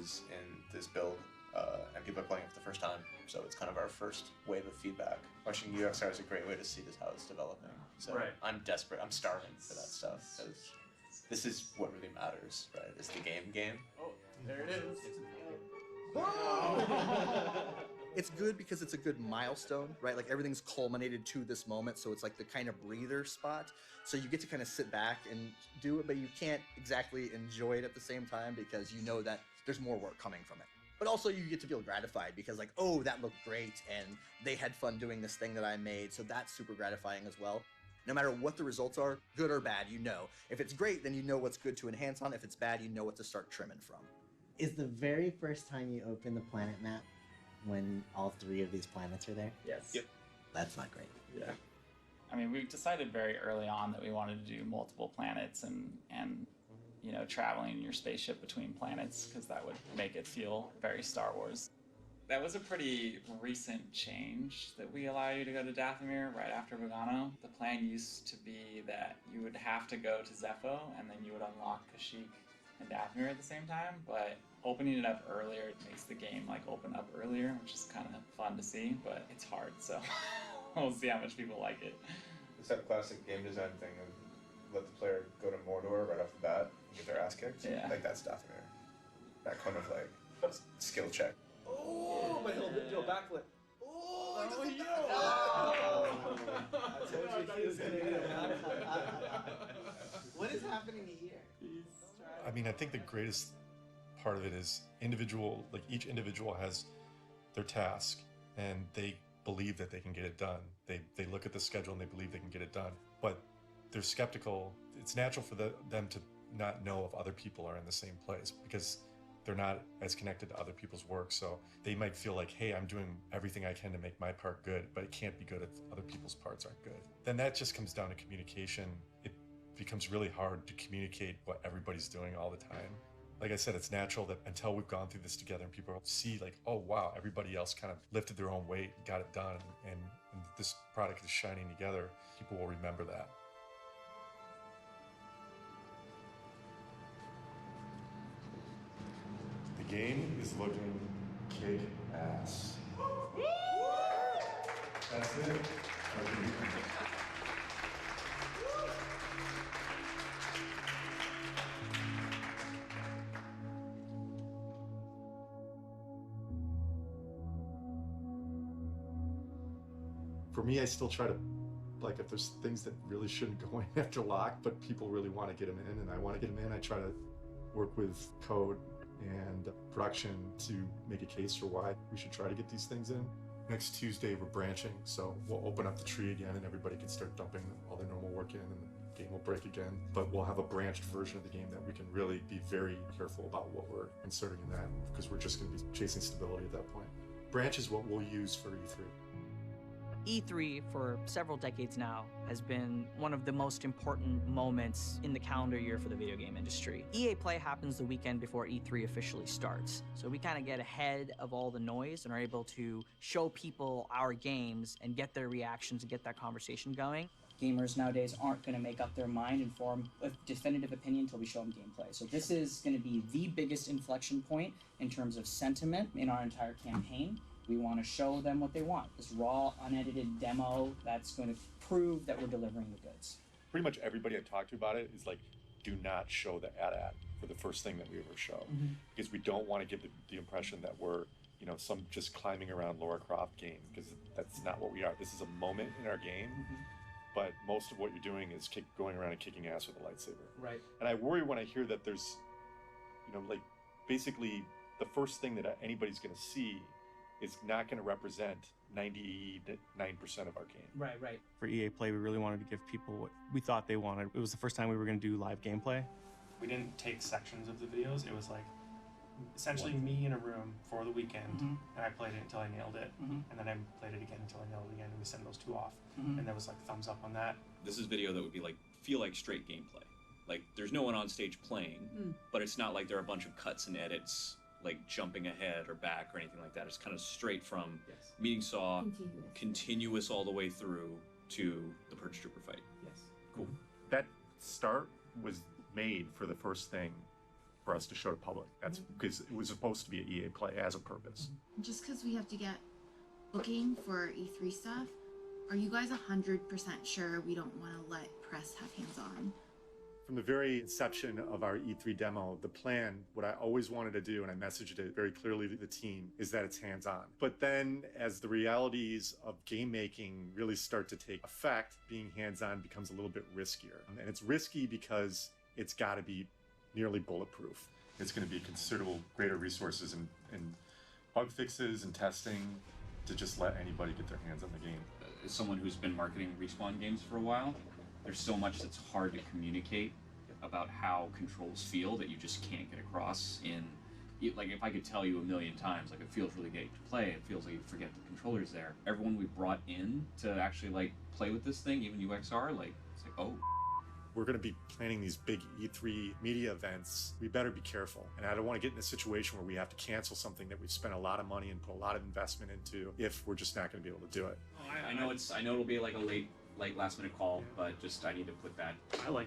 this build, and people are playing it for the first time, so it's kind of our first wave of feedback. Watching UXR is a great way to see how it's developing. So Right. I'm desperate, I'm starving for that stuff, because this is what really matters, right? It's the game. Oh, there it is. It's good because it's a good milestone, right? Like everything's culminated to this moment, so it's like the kind of breather spot. So you get to kind of sit back and do it, but you can't exactly enjoy it at the same time because you know that there's more work coming from it. But also you get to feel gratified because oh, that looked great and they had fun doing this thing that I made. So that's super gratifying as well. No matter what the results are, good or bad, you know. If it's great, then you know what's good to enhance on. If it's bad, you know what to start trimming from. Is the very first time you open the planet map when all 3 of these planets are there? Yes. Yep. That's not great. Yeah. I mean, we decided very early on that we wanted to do multiple planets and traveling in your spaceship between planets because that would make it feel very Star Wars. That was a pretty recent change that we allow you to go to Dathomir right after Vagano. The plan used to be that you would have to go to Zepho and then you would unlock Kashyyyk and Dathomir at the same time, but opening it up earlier makes the game open up earlier, which is kind of fun to see, but it's hard, so we'll see how much people like it. It's that classic game design thing of let the player go to Mordor right off the bat and get their ass kicked. Yeah. That's Dathomir. That kind of skill check. Oh, but he'll do a backflip. Oh, What is happening here? I mean, I think the greatest part of it is each individual has their task and they believe that they can get it done. They look at the schedule and they believe they can get it done, but they're skeptical. It's natural for them to not know if other people are in the same place because they're not as connected to other people's work. So they might feel like, hey, I'm doing everything I can to make my part good, but it can't be good if other people's parts aren't good. Then that just comes down to communication. It becomes really hard to communicate what everybody's doing all the time. Like I said, it's natural that until we've gone through this together and people see like, oh wow, everybody else kind of lifted their own weight, got it done, and this product is shining together, people will remember that. The game is looking kick-ass. That's it. For me, I still try to, like, if there's things that really shouldn't go in after lock, but people really want to get them in and I want to get them in, I try to work with code and production to make a case for why we should try to get these things in. Next Tuesday, we're branching, so we'll open up the tree again and everybody can start dumping all their normal work in and the game will break again. But we'll have a branched version of the game that we can really be very careful about what we're inserting in that, because we're just going to be chasing stability at that point. Branch is what we'll use for E3. E3 for several decades now has been one of the most important moments in the calendar year for the video game industry. EA Play happens the weekend before E3 officially starts, so we kind of get ahead of all the noise and are able to show people our games and get their reactions and get that conversation going. Gamers nowadays aren't going to make up their mind and form a definitive opinion until we show them gameplay. So this is going to be the biggest inflection point in terms of sentiment in our entire campaign. We want to show them what they want. This raw, unedited demo that's going to prove that we're delivering the goods. Pretty much everybody I've talked to about it is like, do not show the AT-AT for the first thing that we ever show. Because we don't want to give the impression that we're, you know, some just climbing around Lara Croft game, because that's not what we are. This is a moment in our game, but most of what you're doing is going around and kicking ass with a lightsaber. Right. And I worry when I hear that there's, you know, like, basically the first thing that anybody's going to see is not going to represent 99% of our game. Right, right. For EA Play, we really wanted to give people what we thought they wanted. It was the first time we were going to do live gameplay. We didn't take sections of the videos. It was like essentially me in a room for the weekend, and I played it until I nailed it, and then I played it again until I nailed it again, and we sent those two off. And there was like thumbs up on that. This is video that would be like, feel like straight gameplay. Like, there's no one on stage playing, but it's not like there are a bunch of cuts and edits, like jumping ahead or back or anything like that. It's kind of straight from meeting Saw, continuous all the way through to the Purge Trooper fight. Yes. Cool. That start was made for the first thing for us to show to public. That's because it was supposed to be an EA Play as a purpose. Just because we have to get booking for E3 stuff, are you guys 100% sure we don't want to let press have hands-on? From the very inception of our E3 demo, the plan, what I always wanted to do, and I messaged it very clearly to the team, is that it's hands-on. But then as the realities of game making really start to take effect, being hands-on becomes a little bit riskier. And it's risky because it's got to be nearly bulletproof. It's going to be considerable greater resources in bug fixes and testing to just let anybody get their hands on the game. As someone who's been marketing Respawn games for a while, there's so much that's hard to communicate about how controls feel that you just can't get across in, like, if I could tell you a million times, like, it feels really great to play, it feels like you forget the controller's there. Everyone we brought in to actually, like, play with this thing, even UXR, like, it's like, oh. We're going to be planning these big E3 media events. We better be careful. And I don't want to get in a situation where we have to cancel something that we've spent a lot of money and put a lot of investment into if we're just not going to be able to do it. I know it'll be like a late last minute call, but just I need to put that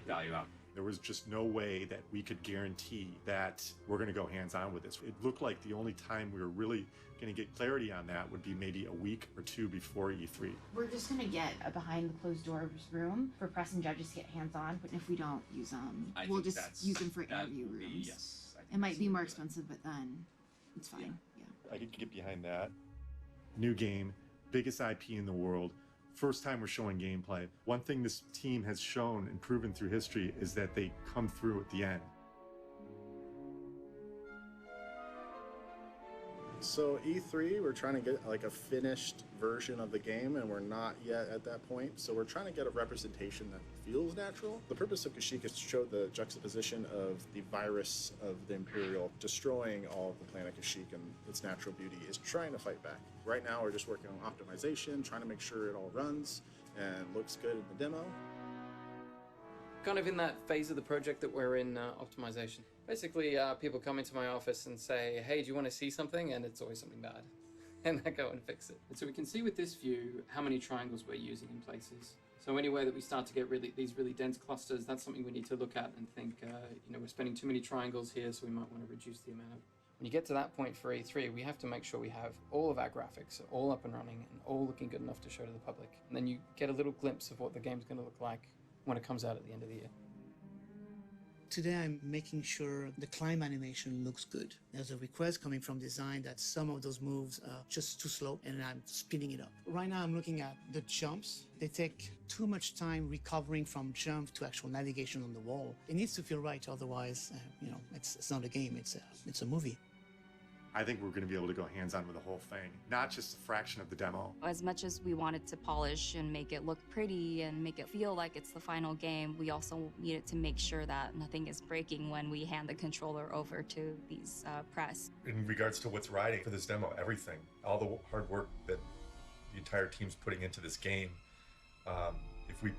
value out. There was just no way that we could guarantee that we're going to go hands-on with this. It looked like the only time we were really going to get clarity on that would be maybe a week or two before E3. We're just going to get a behind the closed doors room for press and judges to get hands-on, but if we don't use them, we'll just use them for interview rooms. Yes. It might be more expensive, but then it's fine. Yeah. I could get behind that. New game, biggest IP in the world. First time we're showing gameplay. One thing this team has shown and proven through history is that they come through at the end. So E3, we're trying to get like a finished version of the game, and we're not yet at that point. So we're trying to get a representation that feels natural. The purpose of Kashyyyk is to show the juxtaposition of the virus of the Imperial destroying all of the planet Kashyyyk, and its natural beauty is trying to fight back. Right now, we're just working on optimization, trying to make sure it all runs and looks good in the demo. Kind of in that phase of the project that we're in, optimization. Basically, people come into my office and say, hey, do you want to see something? And it's always something bad. And I go and fix it. And so we can see with this view how many triangles we're using in places. So anywhere that we start to get these really dense clusters, that's something we need to look at and think, we're spending too many triangles here, so we might want to reduce the amount. When you get to that point for E3, we have to make sure we have all of our graphics all up and running and all looking good enough to show to the public. And then you get a little glimpse of what the game's going to look like when it comes out at the end of the year. Today I'm making sure the climb animation looks good. There's a request coming from design that some of those moves are just too slow, and I'm speeding it up. Right now I'm looking at the jumps. They take too much time recovering from jump to actual navigation on the wall. It needs to feel right, otherwise, it's not a game, it's a movie. I think we're going to be able to go hands-on with the whole thing, not just a fraction of the demo. As much as we wanted to polish and make it look pretty and make it feel like it's the final game, we also needed to make sure that nothing is breaking when we hand the controller over to these press. In regards to what's riding for this demo, everything, all the hard work that the entire team's putting into this game, if we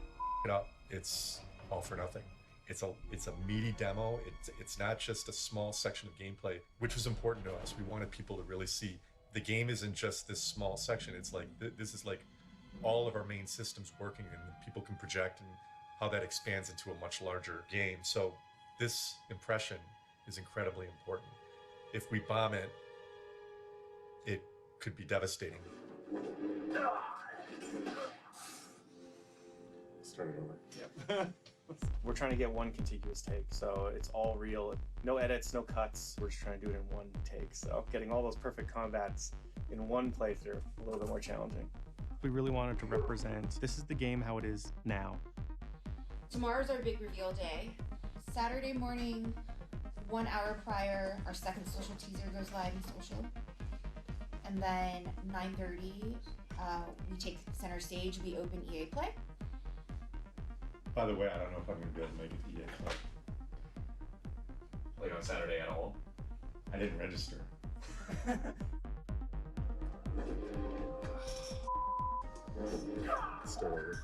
it up, it's all for nothing. It's a meaty demo. It's not just a small section of gameplay, which was important to us. We wanted people to really see the game isn't just this small section. It's like this is like all of our main systems working, and people can project and how that expands into a much larger game. So this impression is incredibly important. If we bomb it, it could be devastating. Start it over. Yep. We're trying to get one contiguous take, so it's all real. No edits, no cuts. We're just trying to do it in one take. So getting all those perfect combats in one playthrough, a little bit more challenging. We really wanted to represent, this is the game how it is now. Tomorrow's our big reveal day. Saturday morning, 1 hour prior, our second social teaser goes live in social. And then 9:30, we take center stage, we open EA Play. By the way, I don't know if I'm going to be able to make it to EA Play. Played on Saturday at all? I didn't register. Start over.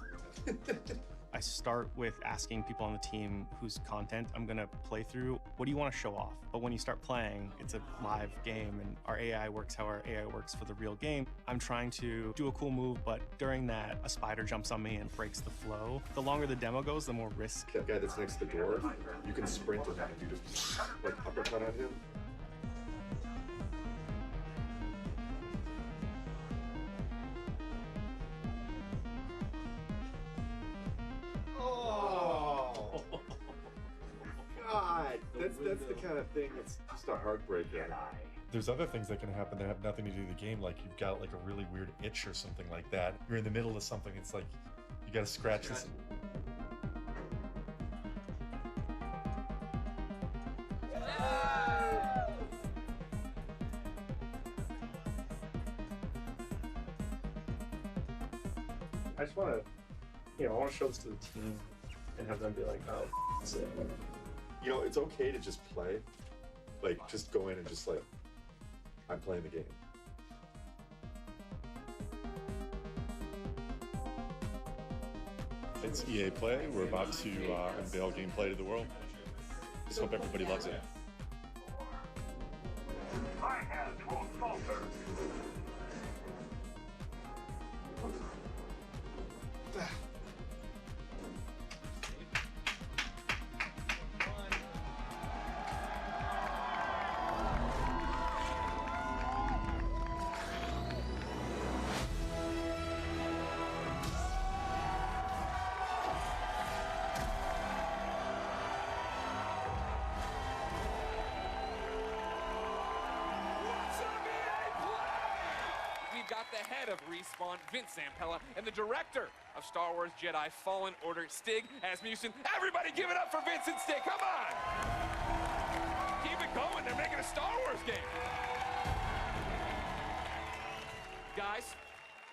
I start with asking people on the team whose content I'm gonna play through, what do you want to show off? But when you start playing, it's a live game and our AI works how our AI works for the real game. I'm trying to do a cool move, but during that, a spider jumps on me and breaks the flow. The longer the demo goes, the more risk. That guy that's next to the door, you can sprint and do the uppercut on him. That's the kind of thing that's just a heartbreaker. There's other things that can happen that have nothing to do with the game, like you've got like a really weird itch or something like that. You're in the middle of something, it's like you gotta scratch this. I just want to, I want to show this to the team and have them be like, oh, that's it. It's okay to just play. Like, just go in and just like, I'm playing the game. It's EA Play. We're about to unveil gameplay to the world. Just hope everybody loves it. My hands won't falter. The head of Respawn, Vince Zampella, and the director of Star Wars Jedi Fallen Order, Stig Asmussen. Everybody give it up for Vince and Stig, come on! Keep it going, they're making a Star Wars game. guys,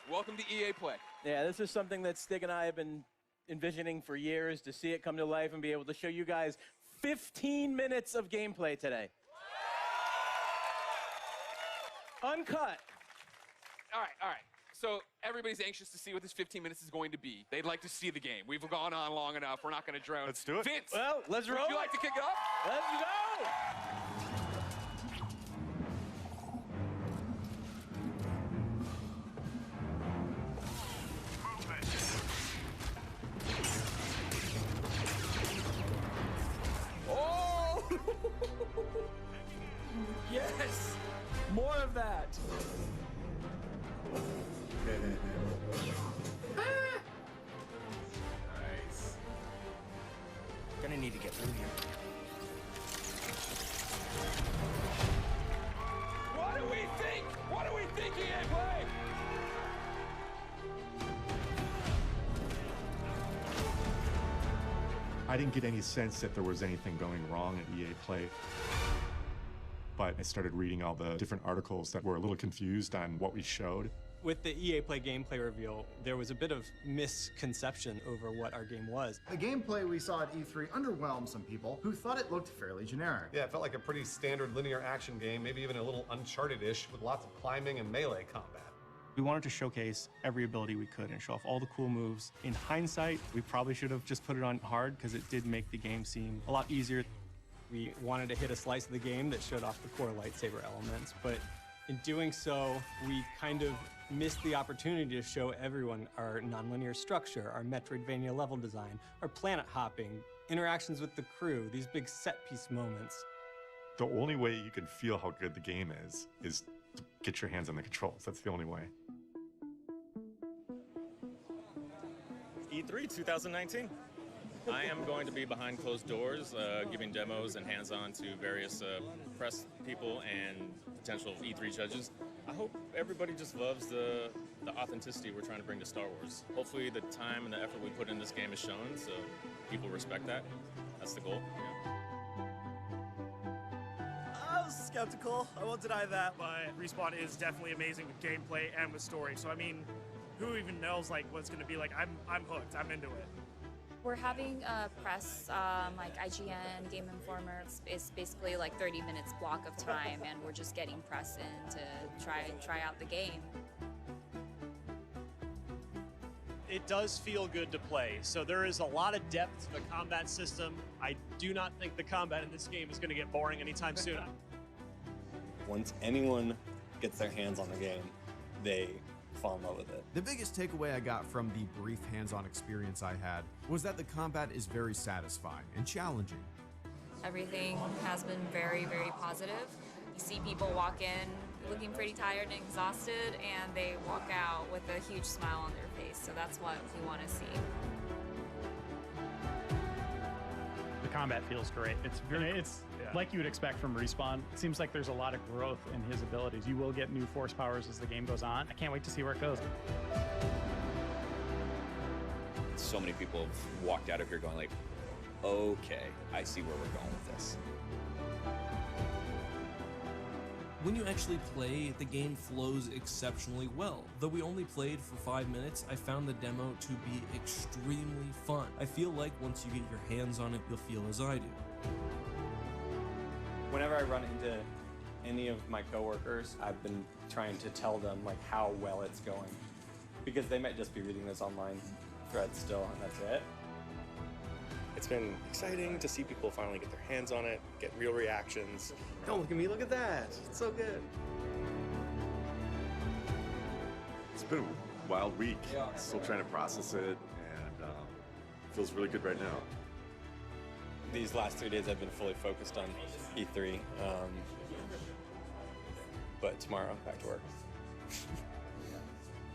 welcome to EA Play. Yeah, this is something that Stig and I have been envisioning for years, to see it come to life and be able to show you guys 15 minutes of gameplay today. Uncut. All right. So everybody's anxious to see what this 15 minutes is going to be. They'd like to see the game. We've gone on long enough. We're not going to drone. Let's do it. Vince, well, let's roll. Would you like to kick it off? Let's go. Oh! Yes! More of that. Nice. Gonna need to get through here. What do we think? What do we think, EA Play? I didn't get any sense that there was anything going wrong at EA Play. But I started reading all the different articles that were a little confused on what we showed. With the EA Play gameplay reveal, there was a bit of misconception over what our game was. The gameplay we saw at E3 underwhelmed some people who thought it looked fairly generic. Yeah, it felt like a pretty standard linear action game, maybe even a little Uncharted-ish with lots of climbing and melee combat. We wanted to showcase every ability we could and show off all the cool moves. In hindsight, we probably should have just put it on hard because it did make the game seem a lot easier. We wanted to hit a slice of the game that showed off the core lightsaber elements, but in doing so, we kind of missed the opportunity to show everyone our nonlinear structure, our Metroidvania level design, our planet hopping, interactions with the crew, these big set-piece moments. The only way you can feel how good the game is to get your hands on the controls. That's the only way. E3 2019. I am going to be behind closed doors, giving demos and hands-on to various press people and potential E3 judges. I hope everybody just loves the authenticity we're trying to bring to Star Wars. Hopefully the time and the effort we put in this game is shown, so people respect that. That's the goal. I was skeptical, I won't deny that, but Respawn is definitely amazing with gameplay and with story. So I mean, who even knows like what's gonna be like? I'm hooked, I'm into it. We're having a press, like IGN, Game Informer. It's basically like 30 minutes block of time, and we're just getting press in to try out the game. It does feel good to play, so there is a lot of depth to the combat system. I do not think the combat in this game is going to get boring anytime soon. Once anyone gets their hands on the game, they fall in love with it. The biggest takeaway I got from the brief hands-on experience I had was that the combat is very satisfying and challenging. Everything has been very, very positive. You see people walk in looking pretty tired and exhausted, and they walk out with a huge smile on their face, so that's what we want to see. The combat feels great. It's like you would expect from Respawn. It seems like there's a lot of growth in his abilities. You will get new force powers as the game goes on. I can't wait to see where it goes. So many people have walked out of here going like, okay, I see where we're going with this. When you actually play, the game flows exceptionally well. Though we only played for 5 minutes, I found the demo to be extremely fun. I feel like once you get your hands on it, you'll feel as I do. Whenever I run into any of my coworkers, I've been trying to tell them like how well it's going, because they might just be reading this online thread still, and that's it. It's been exciting to see people finally get their hands on it, get real reactions. Don't look at me, look at that. It's so good. It's been a wild week. Still trying to process it, and feels really good right now. These last 3 days I've been fully focused on E3, but tomorrow, back to work.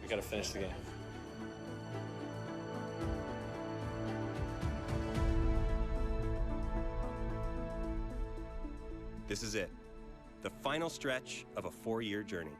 We gotta finish the game. This is it, the final stretch of a 4-year journey.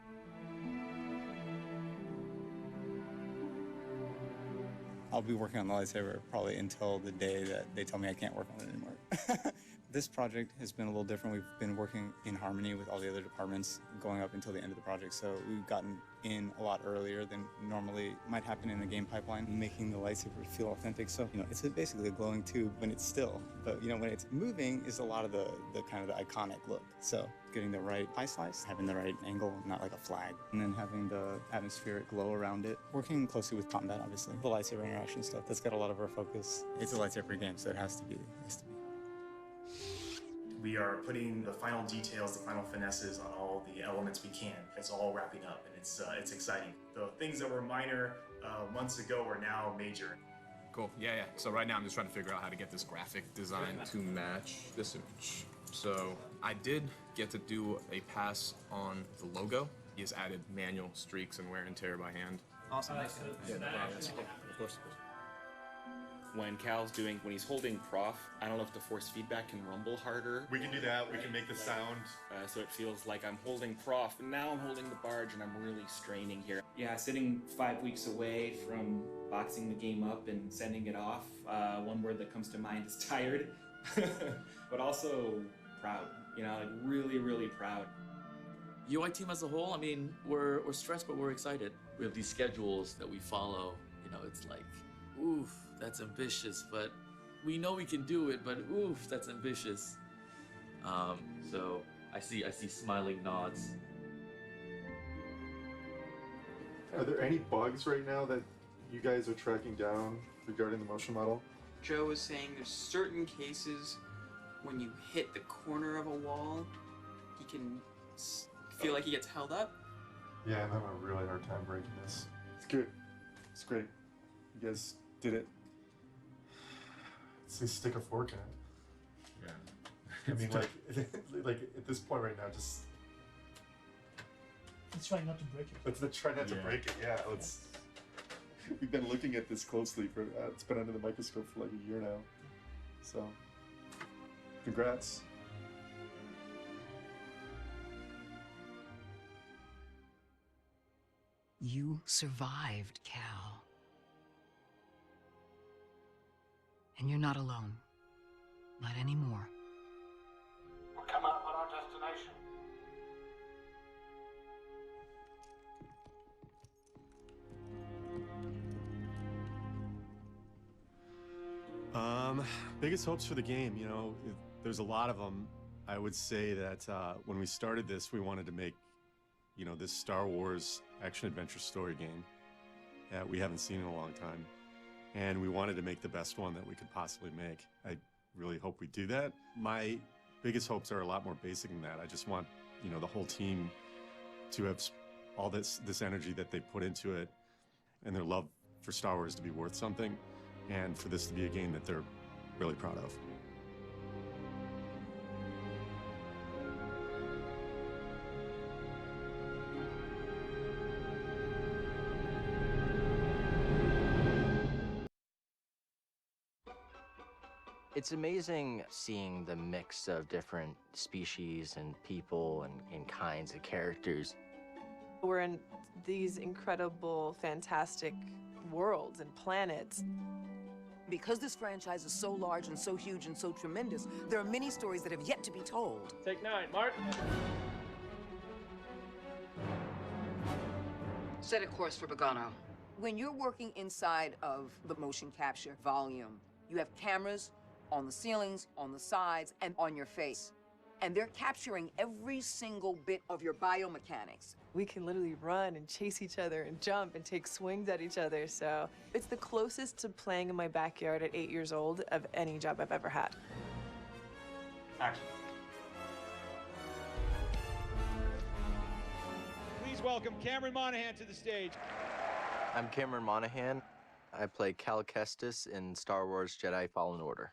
I'll be working on the lightsaber probably until the day that they tell me I can't work on it anymore. This project has been a little different. We've been working in harmony with all the other departments going up until the end of the project, so we've gotten in a lot earlier than normally might happen in a game pipeline, making the lightsaber feel authentic. So, it's basically a glowing tube when it's still, but when it's moving is a lot of the kind of the iconic look. So getting the right eye slice, having the right angle, not like a flag, and then having the atmospheric glow around it. Working closely with combat, obviously. The lightsaber interaction stuff, that's got a lot of our focus. It's a lightsaber game, so it has to be. We are putting the final details, the final finesses on all the elements we can. It's all wrapping up, and it's exciting. The things that were minor months ago are now major. Cool, yeah. So right now I'm just trying to figure out how to get this graphic design to match this image. So I did get to do a pass on the logo. He has added manual streaks and wear and tear by hand. Awesome. Yeah, of course. When he's holding Prof, I don't know if the force feedback can rumble harder. We can do that. We can make the sound. So it feels like I'm holding Prof, and now I'm holding the barge, and I'm really straining here. Yeah, sitting 5 weeks away from boxing the game up and sending it off, one word that comes to mind is tired, but also proud. Really, really proud. UI team as a whole, I mean, we're stressed, but we're excited. We have these schedules that we follow. It's like, oof, that's ambitious, but we know we can do it, but oof, that's ambitious. So I see smiling nods. Are there any bugs right now that you guys are tracking down regarding the motion model? Joe was saying there's certain cases when you hit the corner of a wall, he can feel like he gets held up. Yeah, I'm having a really hard time breaking this. It's good. It's great. You guys did it. Say stick a fork in it. Yeah. I mean, like at this point right now, just let's try not to break it. Let's try not to break it. Yeah, let's. We've been looking at this closely for. It's been under the microscope for like a year now. So, congrats. You survived, Cal. And you're not alone. Not anymore. We're coming up on our destination. Biggest hopes for the game, there's a lot of them. I would say that when we started this, we wanted to make, this Star Wars action-adventure story game that we haven't seen in a long time. And we wanted to make the best one that we could possibly make. I really hope we do that. My biggest hopes are a lot more basic than that. I just want, the whole team to have all this energy that they put into it and their love for Star Wars to be worth something, and for this to be a game that they're really proud of. It's amazing seeing the mix of different species and people and kinds of characters. We're in these incredible, fantastic worlds and planets. Because this franchise is so large and so huge and so tremendous, there are many stories that have yet to be told. Take 9, Mark. Set a course for Bogano. When you're working inside of the motion capture volume, you have cameras on the ceilings, on the sides, and on your face. And they're capturing every single bit of your biomechanics. We can literally run and chase each other and jump and take swings at each other, so it's the closest to playing in my backyard at 8 years old of any job I've ever had. Action. Please welcome Cameron Monaghan to the stage. I'm Cameron Monaghan. I play Cal Kestis in Star Wars Jedi Fallen Order.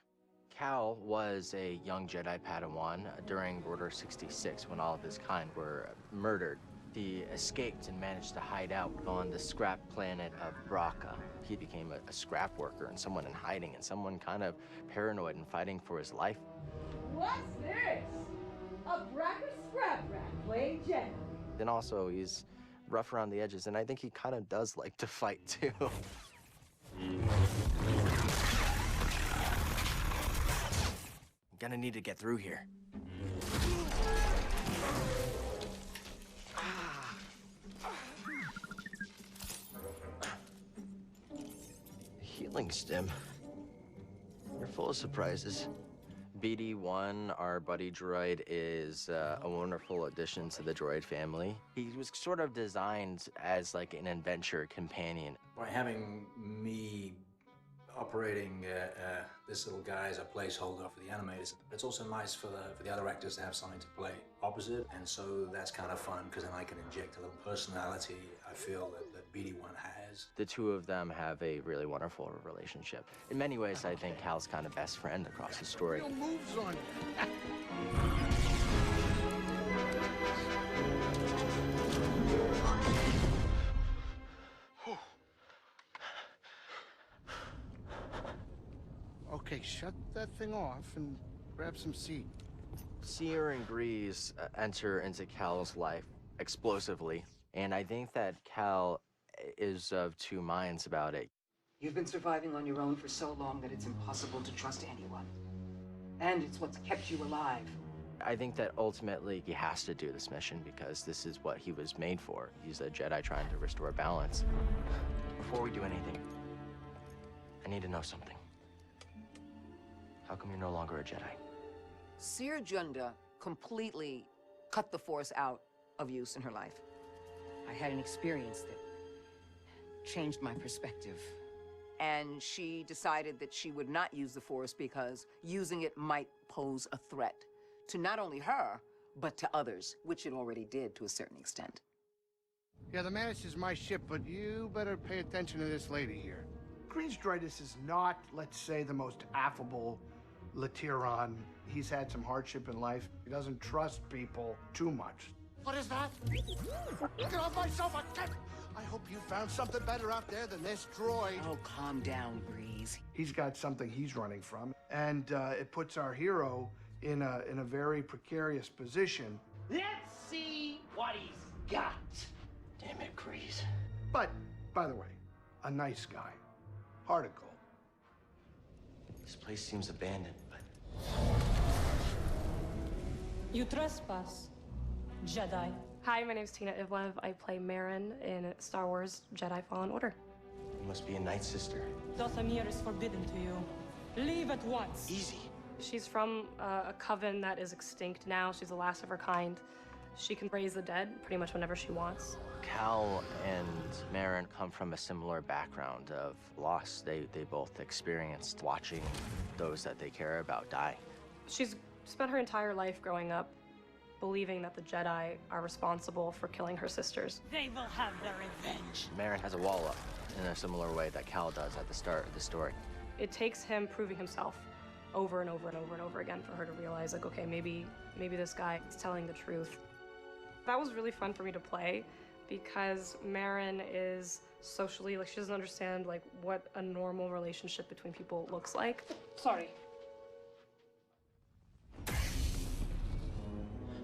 Cal was a young Jedi Padawan during Order 66 when all of his kind were murdered. He escaped and managed to hide out on the scrap planet of Bracca. He became a scrap worker and someone in hiding and someone kind of paranoid and fighting for his life. What's this? A Bracca scrap rat playing Jedi. Then also he's rough around the edges, and I think he kind of does like to fight too. Gonna need to get through here. Healing stim. You're full of surprises. BD1, our buddy droid, is a wonderful addition to the droid family. He was sort of designed as like an adventure companion. By having me operating this little guy as a placeholder for the animators, it's also nice for the other actors to have something to play opposite, and so that's kind of fun because then I can inject a little personality I feel that BD1 has. The two of them have a really wonderful relationship. In many ways, I think Cal's kind of best friend across the story. Real moves on you. Okay, shut that thing off and grab some seed. Seer and Grease enter into Cal's life explosively, and I think that Cal is of two minds about it. You've been surviving on your own for so long that it's impossible to trust anyone. And it's what's kept you alive. I think that ultimately he has to do this mission because this is what he was made for. He's a Jedi trying to restore balance. Before we do anything, I need to know something. How come you're no longer a Jedi? Seer Junda completely cut the Force out of use in her life. I had an experience that changed my perspective. And she decided that she would not use the Force because using it might pose a threat to not only her, but to others, which it already did to a certain extent. Yeah, the Mantis is my ship, but you better pay attention to this lady here. Grease Droidus is not, let's say, the most affable Lateran. He's had some hardship in life. He doesn't trust people too much. What is that? Get off my sofa! I hope you found something better out there than this droid. Oh, calm down, Breeze. He's got something he's running from, and it puts our hero in a very precarious position. Let's see what he's got. Damn it, Grease. But, by the way, a nice guy. Heart of gold. This place seems abandoned, but... You trespass, Jedi. Hi, my name's Tina Ivlev. I play Marin in Star Wars Jedi Fallen Order. You must be a Night Sister. Dothamir is forbidden to you. Leave at once. Easy. She's from a coven that is extinct now. She's the last of her kind. She can raise the dead pretty much whenever she wants. Cal and Marin come from a similar background of loss. They both experienced watching those that they care about die. She's spent her entire life growing up believing that the Jedi are responsible for killing her sisters. They will have their revenge. Marin has a wall up in a similar way that Cal does at the start of the story. It takes him proving himself over and over and over and over again for her to realize, like, okay, maybe this guy is telling the truth. That was really fun for me to play because Marin is socially, like, she doesn't understand, like, what a normal relationship between people looks like. Sorry.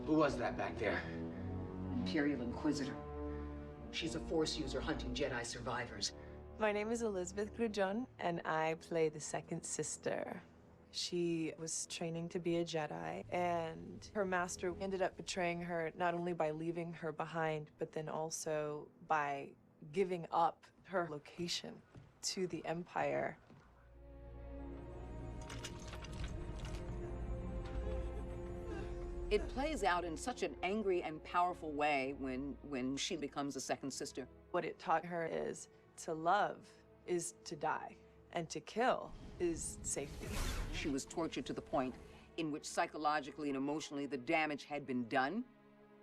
Who was that back there? Imperial Inquisitor. She's a Force user hunting Jedi survivors. My name is Elizabeth Grujon, and I play the second sister. She was training to be a Jedi, and her master ended up betraying her not only by leaving her behind, but then also by giving up her location to the Empire. It plays out in such an angry and powerful way when she becomes a second sister. What it taught her is to love is to die, and to kill is safety. She was tortured to the point in which psychologically and emotionally the damage had been done.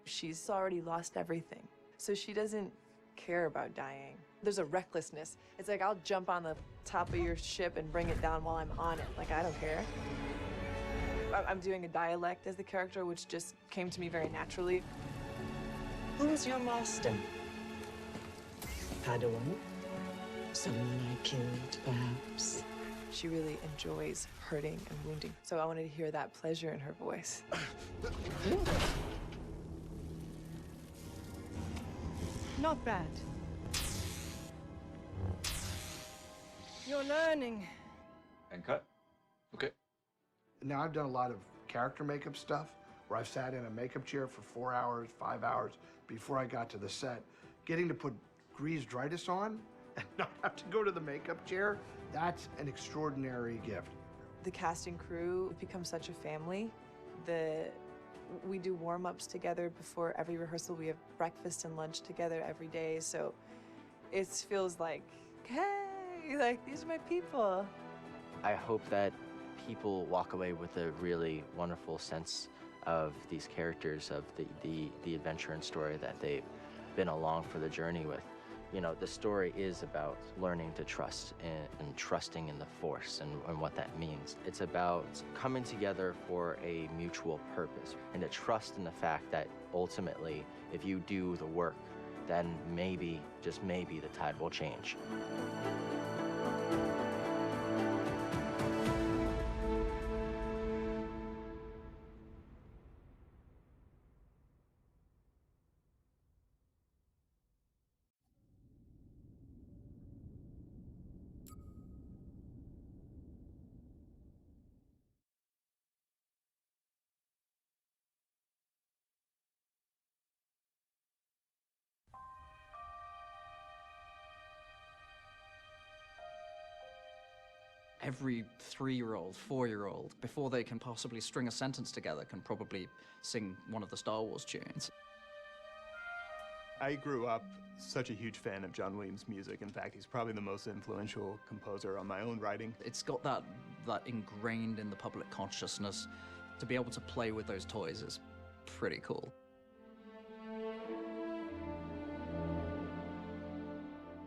She's already lost everything, so she doesn't care about dying. There's a recklessness. It's like, I'll jump on the top of your ship and bring it down while I'm on it. Like, I don't care. I'm doing a dialect as the character, which just came to me very naturally. Who's your master? Padawan? Someone I killed, perhaps? She really enjoys hurting and wounding, so I wanted to hear that pleasure in her voice. Not bad. You're learning. And cut. Okay. Now, I've done a lot of character makeup stuff where I've sat in a makeup chair for 4 hours, 5 hours before I got to the set. Getting to put greased dritis on and not have to go to the makeup chair, that's an extraordinary gift. The cast and crew have become such a family. We do warm-ups together before every rehearsal. We have breakfast and lunch together every day, so it feels like, hey, like, these are my people. I hope that people walk away with a really wonderful sense of these characters, of the adventure and story that they've been along for the journey with. You know, the story is about learning to trust and trusting in the Force and what that means. It's about coming together for a mutual purpose and to trust in the fact that ultimately, if you do the work, then maybe, just maybe, the tide will change. Every 3-year-old, 4-year-old, before they can possibly string a sentence together, can probably sing one of the Star Wars tunes. I grew up such a huge fan of John Williams' music. In fact, he's probably the most influential composer on my own writing. It's got that ingrained in the public consciousness. To be able to play with those toys is pretty cool.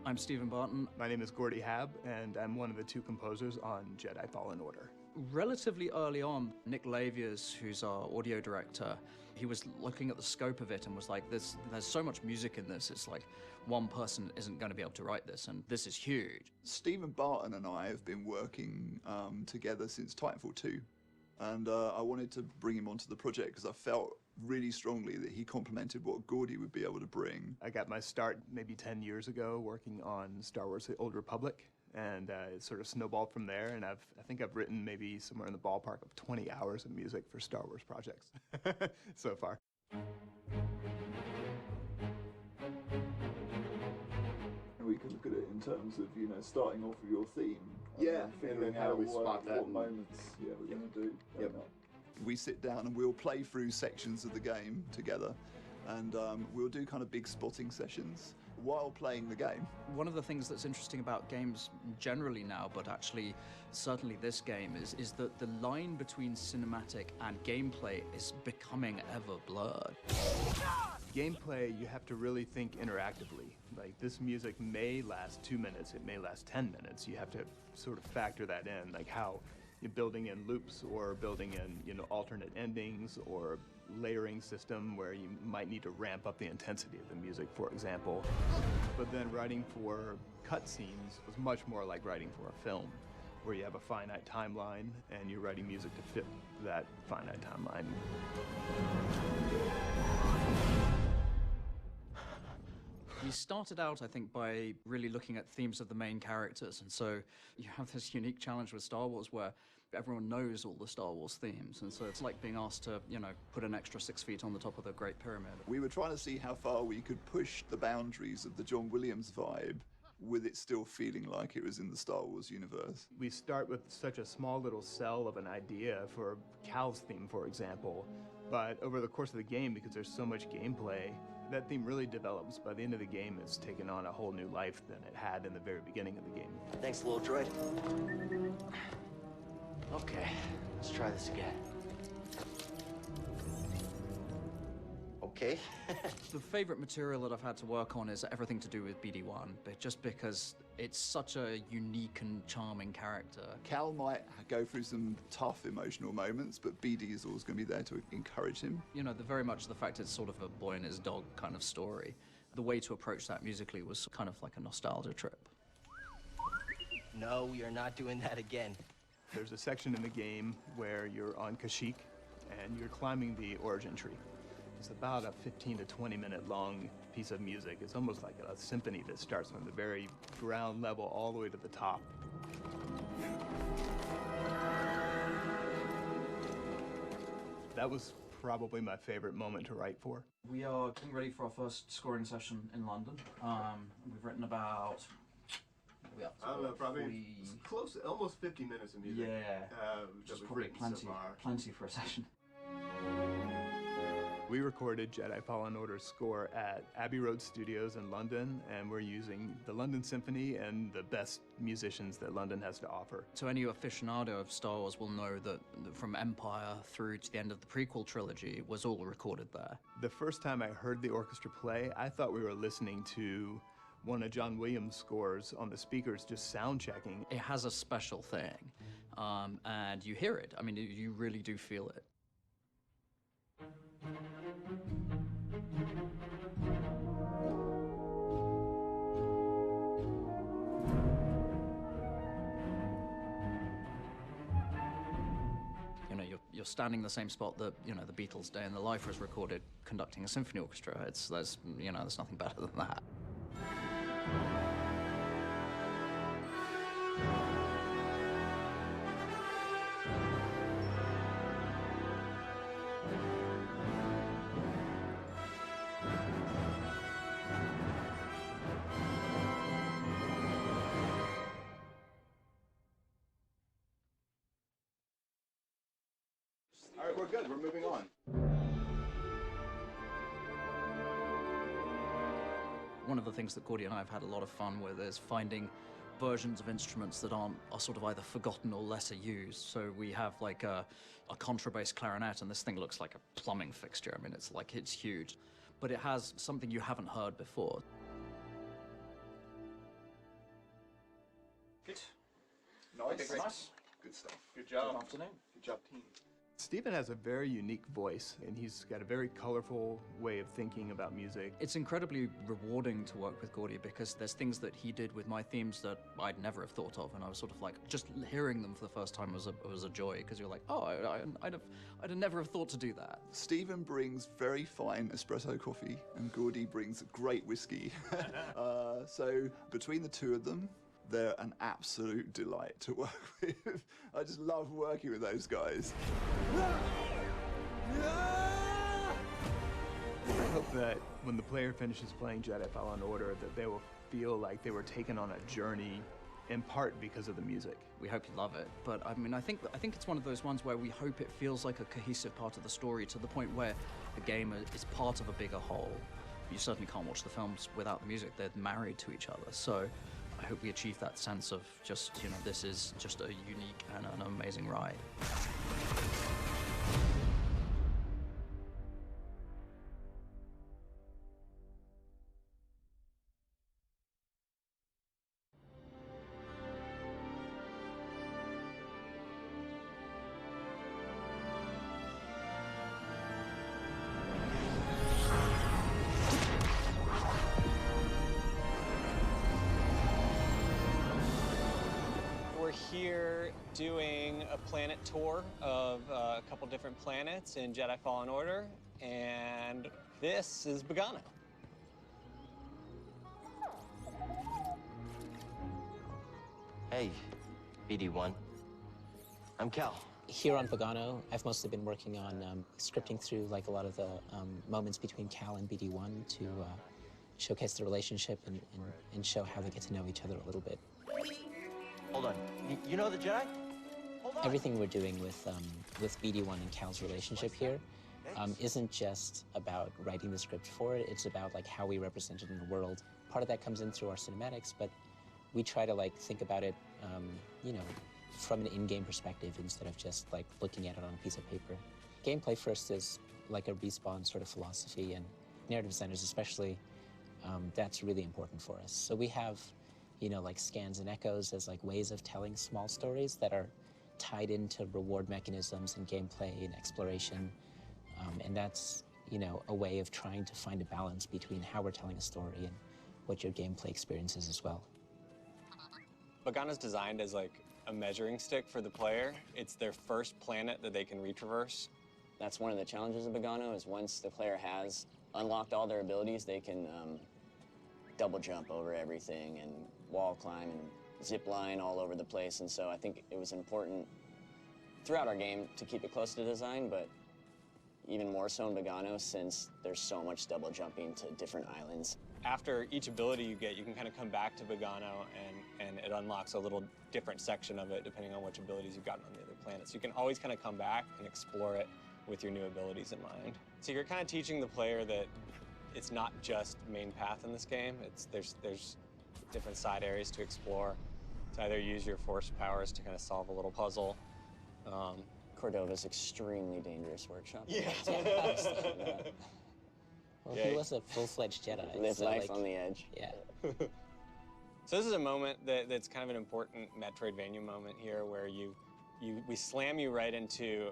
I'm Stephen Barton. My name is Gordy Hab, and I'm one of the 2 composers on Jedi Fallen Order. Relatively early on, Nick Laviers, who's our audio director, he was looking at the scope of it and was like, there's so much music in this, it's like one person isn't going to be able to write this, and this is huge. Stephen Barton and I have been working together since Titanfall 2, and I wanted to bring him onto the project because I felt really strongly that he complemented what Gordy would be able to bring. I got my start maybe 10 years ago working on Star Wars: The Old Republic, and it sort of snowballed from there, and I think I've written maybe somewhere in the ballpark of 20 hours of music for Star Wars projects so far. We can look at it in terms of, you know, starting off with your theme. Yeah, figuring and then how do we spot that what and- moments we're going to do. Yep. We sit down and we'll play through sections of the game together, and we'll do kind of big spotting sessions while playing the game. One of the things that's interesting about games generally now, but actually certainly this game, is that the line between cinematic and gameplay is becoming ever blurred. Gameplay, you have to really think interactively. Like, this music may last 2 minutes, it may last 10 minutes. You have to sort of factor that in, like how you're building in loops or building in, you know, alternate endings or layering system where you might need to ramp up the intensity of the music, for example. But then writing for cutscenes was much more like writing for a film, where you have a finite timeline and you're writing music to fit that finite timeline. We started out, I think, by really looking at themes of the main characters, and so you have this unique challenge with Star Wars where everyone knows all the Star Wars themes, and so it's like being asked to, you know, put an extra 6 feet on the top of the Great Pyramid. We were trying to see how far we could push the boundaries of the John Williams vibe with it still feeling like it was in the Star Wars universe. We start with such a small little cell of an idea for Cal's theme, for example, but over the course of the game, because there's so much gameplay, that theme really develops. By the end of the game, it's taken on a whole new life than it had in the very beginning of the game. Thanks, little droid. Okay, let's try this again. Okay. The favorite material that I've had to work on is everything to do with BD1, but just because it's such a unique and charming character. Cal might go through some tough emotional moments, but BD is always going to be there to encourage him. You know, very much the fact it's sort of a boy and his dog kind of story. The way to approach that musically was kind of like a nostalgia trip. No, we are not doing that again. There's a section in the game where you're on Kashyyyk and you're climbing the origin tree. It's about a 15 to 20 minute long piece of music. It's almost like a symphony that starts from the very ground level all the way to the top. That was probably my favorite moment to write for. We are getting ready for our first scoring session in London. We've written about... I don't know, probably close, almost 50 minutes of music. Yeah, that we've probably written plenty, so far. plenty for a session. We recorded Jedi Fallen Order's score at Abbey Road Studios in London, and we're using the London Symphony and the best musicians that London has to offer. So any aficionado of Star Wars will know that from Empire through to the end of the prequel trilogy was all recorded there. The first time I heard the orchestra play, I thought we were listening to one of John Williams' scores on the speakers, just sound checking. It has a special thing, and you hear it. I mean, you really do feel it. You know, you're standing in the same spot that, you know, the Beatles' Day in the Life was recorded conducting a symphony orchestra. There's nothing better than that. All right, we're good. We're moving on. One of the things that Gordy and I have had a lot of fun with is finding versions of instruments that are sort of either forgotten or lesser used. So we have like a contrabass clarinet, and this thing looks like a plumbing fixture. I mean, it's huge, but it has something you haven't heard before. Good. Nice. Nice. Good stuff. Good job. Good afternoon. Good job, team. Stephen has a very unique voice, and he's got a very colorful way of thinking about music. It's incredibly rewarding to work with Gordy because there's things that he did with my themes that I'd never have thought of, and I was sort of like, just hearing them for the first time was a joy, because you're like, oh, I'd never have thought to do that. Stephen brings very fine espresso coffee, and Gordy brings great whiskey. So between the two of them, they're an absolute delight to work with. I just love working with those guys. I hope that when the player finishes playing Jedi Fallen Order, that they will feel like they were taken on a journey, in part because of the music. We hope you love it, but I mean, I think it's one of those ones where we hope it feels like a cohesive part of the story, to the point where the game is part of a bigger whole. You certainly can't watch the films without the music. They're married to each other, so I hope we achieve that sense of just, you know, this is just a unique and an amazing ride. Here doing a planet tour of a couple different planets in Jedi Fallen Order, and this is Bogano. Hey, BD1. I'm Cal. Here on Bogano, I've mostly been working on scripting through like a lot of the moments between Cal and BD1 to showcase the relationship and show how they get to know each other a little bit. Hold on. You know the Jedi? Hold on. Everything we're doing with BD1 and Cal's relationship here isn't just about writing the script for it. It's about like how we represent it in the world. Part of that comes in through our cinematics, but we try to like think about it, you know, from an in-game perspective instead of just like looking at it on a piece of paper. Gameplay first is like a Respawn sort of philosophy, and narrative designers especially, that's really important for us. So we have, you know, like scans and echoes as like ways of telling small stories that are tied into reward mechanisms and gameplay and exploration. And that's, you know, a way of trying to find a balance between how we're telling a story and what your gameplay experience is as well. Bogano's designed as like a measuring stick for the player. It's their first planet that they can retraverse. That's one of the challenges of Bogano, is once the player has unlocked all their abilities, they can double jump over everything and wall climb and zip line all over the place. And so I think it was important throughout our game to keep it close to design, but even more so in Bogano since there's so much double jumping to different islands. After each ability you get, you can kind of come back to Bogano and it unlocks a little different section of it depending on which abilities you've gotten on the other planets. So you can always kind of come back and explore it with your new abilities in mind. So you're kind of teaching the player that it's not just main path in this game. There's different side areas to explore. To either use your force powers to kind of solve a little puzzle. Cordova's extremely dangerous workshop. Yeah. Well, Yeah. he was a full-fledged Jedi. Live so, life like, on the edge. Yeah. So this is a moment that's kind of an important Metroidvania moment here where we slam you right into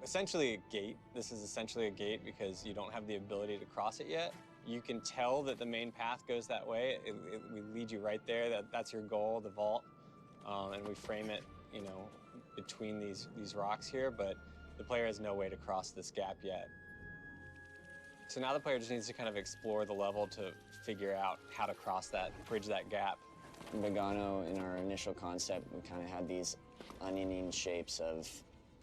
essentially a gate. This is essentially a gate because you don't have the ability to cross it yet. You can tell that the main path goes that way. We lead you right there. That's your goal, the vault. And we frame it, you know, between these rocks here, but the player has no way to cross this gap yet. So now the player just needs to kind of explore the level to figure out how to cross that, bridge that gap. In Bogano, in our initial concept, we kind of had these onioning shapes of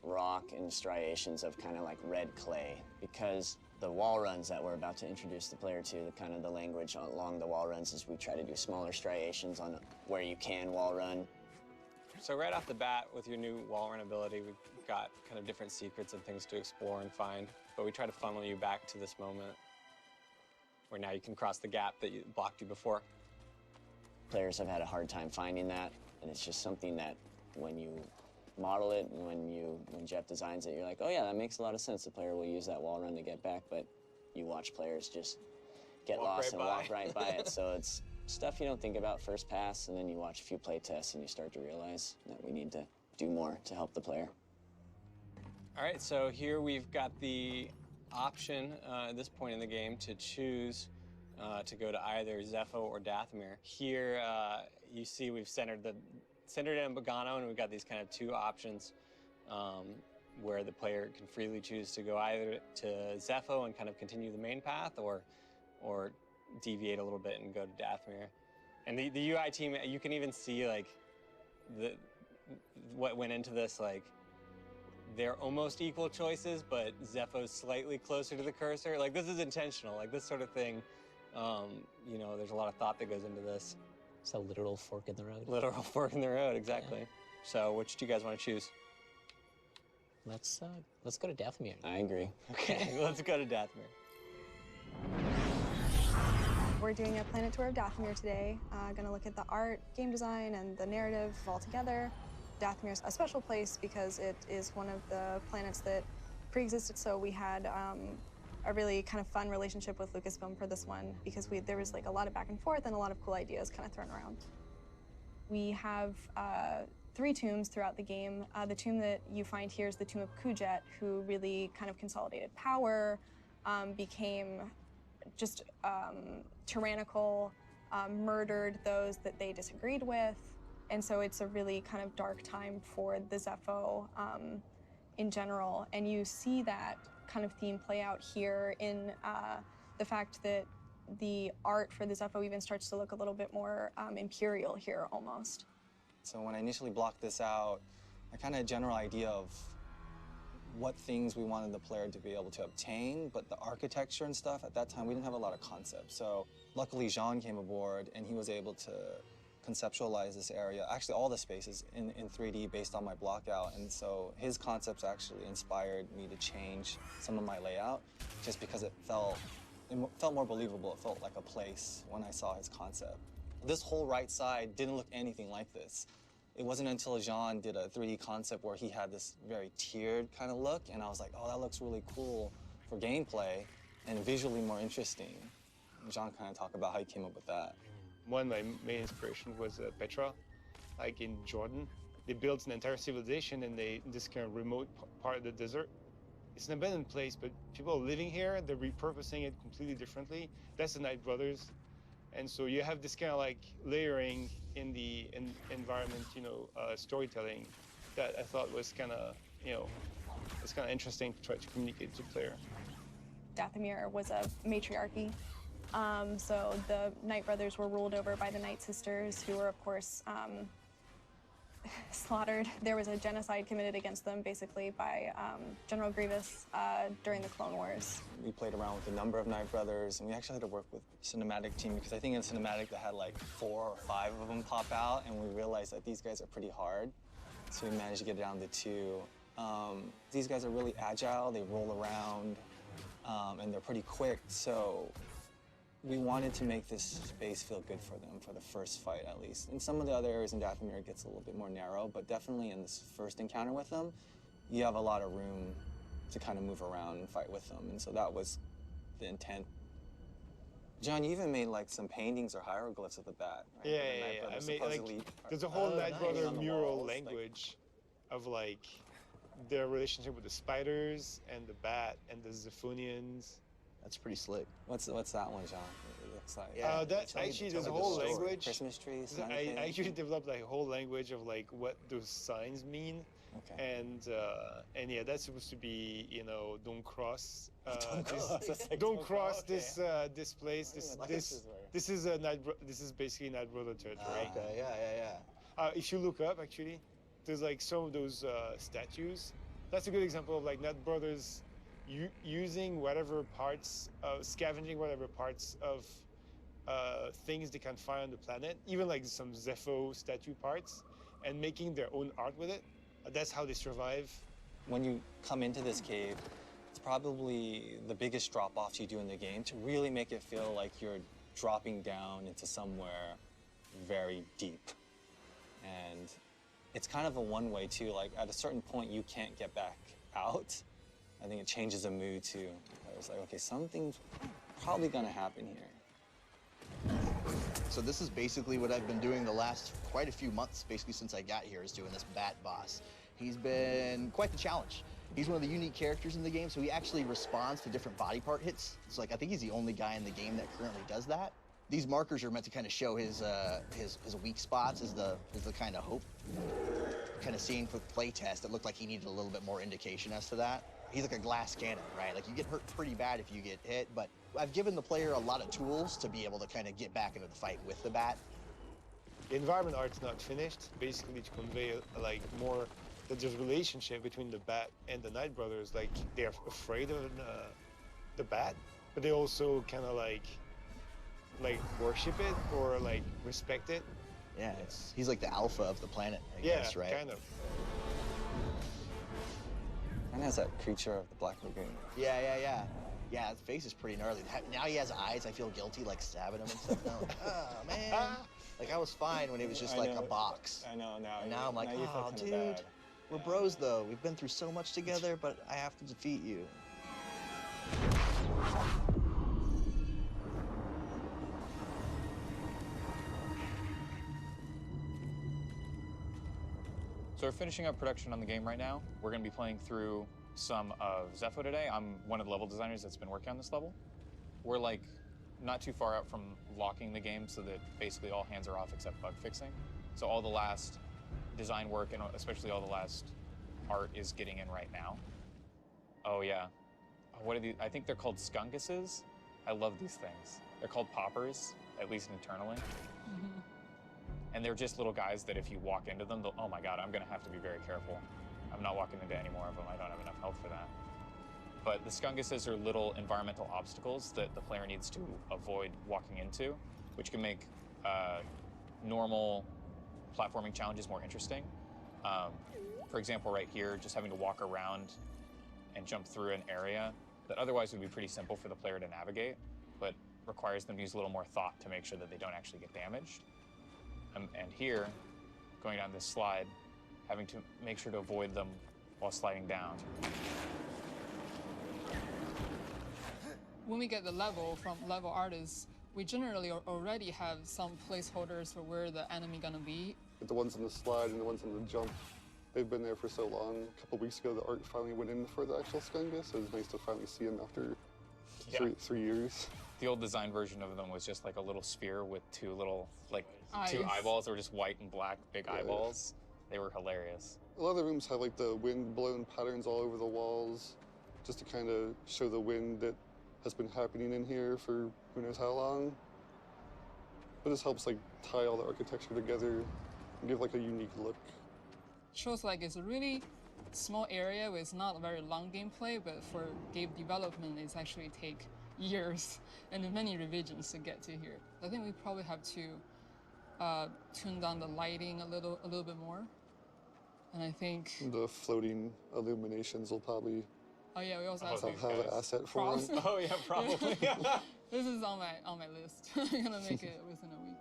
rock and striations of kind of like red clay, because the wall runs that we're about to introduce the player to, kind of the language along the wall runs is we try to do smaller striations on where you can wall run. So right off the bat, with your new wall run ability, we've got kind of different secrets and things to explore and find, but we try to funnel you back to this moment where now you can cross the gap that blocked you before. Players have had a hard time finding that, and it's just something that when you model it, when Jeff designs it, you're like, oh yeah, that makes a lot of sense. The player will use that wall run to get back, but you watch players just get lost and walk right by it. So it's stuff you don't think about first pass, and then you watch a few play tests and you start to realize that we need to do more to help the player. All right, so here we've got the option at this point in the game to choose to go to either Zepho or Dathomir. Here you see we've centered it in Bogano, and we've got these kind of two options where the player can freely choose to go either to Zepho and kind of continue the main path, or deviate a little bit and go to Dathomir. And the UI team, you can even see like what went into this. Like they're almost equal choices, but Zepho's slightly closer to the cursor. Like this is intentional. Like this sort of thing. You know, there's a lot of thought that goes into this. It's a literal fork in the road. Literal fork in the road, exactly. Yeah. So, which do you guys want to choose? Let's go to Dathomir. I agree. Okay, let's go to Dathomir. We're doing a planet tour of Dathomir today. Gonna look at the art, game design, and the narrative all together. Dathomir's a special place because it is one of the planets that pre-existed, so we had a really kind of fun relationship with Lucasfilm for this one because there was like a lot of back and forth and a lot of cool ideas kind of thrown around. We have 3 tombs throughout the game. The tomb that you find here is the tomb of Kujet, who really kind of consolidated power, became just tyrannical, murdered those that they disagreed with. And so it's a really kind of dark time for the Zepho in general. And you see that kind of theme play out here in the fact that the art for the Zepho even starts to look a little bit more imperial here almost. So when I initially blocked this out, I kind of had a general idea of what things we wanted the player to be able to obtain, but the architecture and stuff, at that time, we didn't have a lot of concepts. So luckily, Jean came aboard, and he was able to conceptualize this area, actually all the spaces in 3D based on my block out. And so his concepts actually inspired me to change some of my layout just because it felt more believable. It felt like a place when I saw his concept. This whole right side didn't look anything like this. It wasn't until Jean did a 3D concept where he had this very tiered kind of look, and I was like, oh, that looks really cool for gameplay and visually more interesting. And Jean kind of talked about how he came up with that. One of my main inspirations was Petra, like in Jordan. They built an entire civilization in this kind of remote part of the desert. It's an abandoned place, but people are living here. They're repurposing it completely differently. That's the Knight Brothers. And so you have this kind of like layering in the environment, storytelling that I thought was kind of, it's kind of interesting to try to communicate to the player. Dathomir was a matriarchy. So the Knight brothers were ruled over by the Knight sisters, who were, of course, slaughtered. There was a genocide committed against them, basically, by General Grievous during the Clone Wars. We played around with a number of Night Brothers, and we actually had to work with cinematic team because I think in cinematic they had like 4 or 5 of them pop out, and we realized that these guys are pretty hard, so we managed to get it down to 2. These guys are really agile, they roll around, and they're pretty quick, so we wanted to make this space feel good for them for the first fight, at least. In some of the other areas in Dathomir, it gets a little bit more narrow, but definitely in this first encounter with them, you have a lot of room to kind of move around and fight with them, and so that was the intent. John, you even made like some paintings or hieroglyphs of the bat, right? Yeah, The yeah, Night yeah. Brothers I made, like, supposedly there's a whole Night nice. Brother On the mural walls, language of like their relationship with the spiders and the bat and the Zephonians. That's pretty slick. What's that one, John? It looks like. Yeah, that actually there's a whole language. Christmas trees. I actually developed like a whole language of like what those signs mean. Okay. And yeah, that's supposed to be, you know, don't cross. Don't cross okay. this place. This is basically Night Brother territory. Okay, yeah. If you look up, actually, there's like some of those statues. That's a good example of like Night Brothers using whatever parts, scavenging whatever parts of things they can find on the planet, even like some Zepho statue parts, and making their own art with it. That's how they survive. When you come into this cave, it's probably the biggest drop-offs you do in the game to really make it feel like you're dropping down into somewhere very deep. And it's kind of a one-way too, like at a certain point you can't get back out. I think it changes the mood too. It's like, okay, something's probably gonna happen here. So this is basically what I've been doing the last quite a few months, basically since I got here, is doing this bat boss. He's been quite the challenge. He's one of the unique characters in the game, so he actually responds to different body part hits. It's like, I think he's the only guy in the game that currently does that. These markers are meant to kind of show his weak spots as the kind of hope. Kind of seeing for playtest, it looked like he needed a little bit more indication as to that. He's like a glass cannon, right? Like you get hurt pretty bad if you get hit, but I've given the player a lot of tools to be able to kind of get back into the fight with the bat. The environment art's not finished, basically to convey like more that there's a relationship between the bat and the Night Brothers. Like they're afraid of the bat, but they also kind of like worship it or like respect it. Yeah, he's like the alpha of the planet, I guess, right? Kind of. And has that creature of the Black Lagoon. Yeah. Yeah, his face is pretty gnarly. Now he has eyes, I feel guilty, like stabbing him and stuff. Now, like, oh, man. Like, I was fine when it was just like a box. I know, now. And now I'm like, oh, dude, bad. We're bros, though. We've been through so much together, but I have to defeat you. So we're finishing up production on the game right now. We're going to be playing through some of Zepho today. I'm one of the level designers that's been working on this level. We're like not too far out from locking the game so that basically all hands are off except bug fixing. So all the last design work and especially all the last art is getting in right now. Oh yeah. What are these? I think they're called skunkuses. I love these things. They're called poppers, at least internally. Mm-hmm. And they're just little guys that if you walk into them, oh my God, I'm gonna have to be very careful. I'm not walking into any more of them. I don't have enough health for that. But the skunkuses are little environmental obstacles that the player needs to avoid walking into, which can make normal platforming challenges more interesting. For example, right here, just having to walk around and jump through an area that otherwise would be pretty simple for the player to navigate, but requires them to use a little more thought to make sure that they don't actually get damaged. And here, going down this slide, having to make sure to avoid them while sliding down. When we get the level from level artists, we generally already have some placeholders for where the enemy gonna be. The ones on the slide and the ones on the jump, they've been there for so long. A couple weeks ago, the art finally went in for the actual skunkus, so it's nice to finally see them after three years. The old design version of them was just like a little sphere with two little, eyes. Two eyeballs that were just white and black, big eyeballs. They were hilarious. A lot of the rooms have like the wind-blown patterns all over the walls, just to kind of show the wind that has been happening in here for who knows how long. But this helps like tie all the architecture together and give like a unique look. shows like it's a really small area with not a very long gameplay, but for game development, it's actually take years and many revisions to get to here. I think we probably have to tune down the lighting a little bit more. And I think the floating illuminations will probably we also have some an asset for props. them. Oh yeah, probably. This is on my list. I'm gonna make it within a week.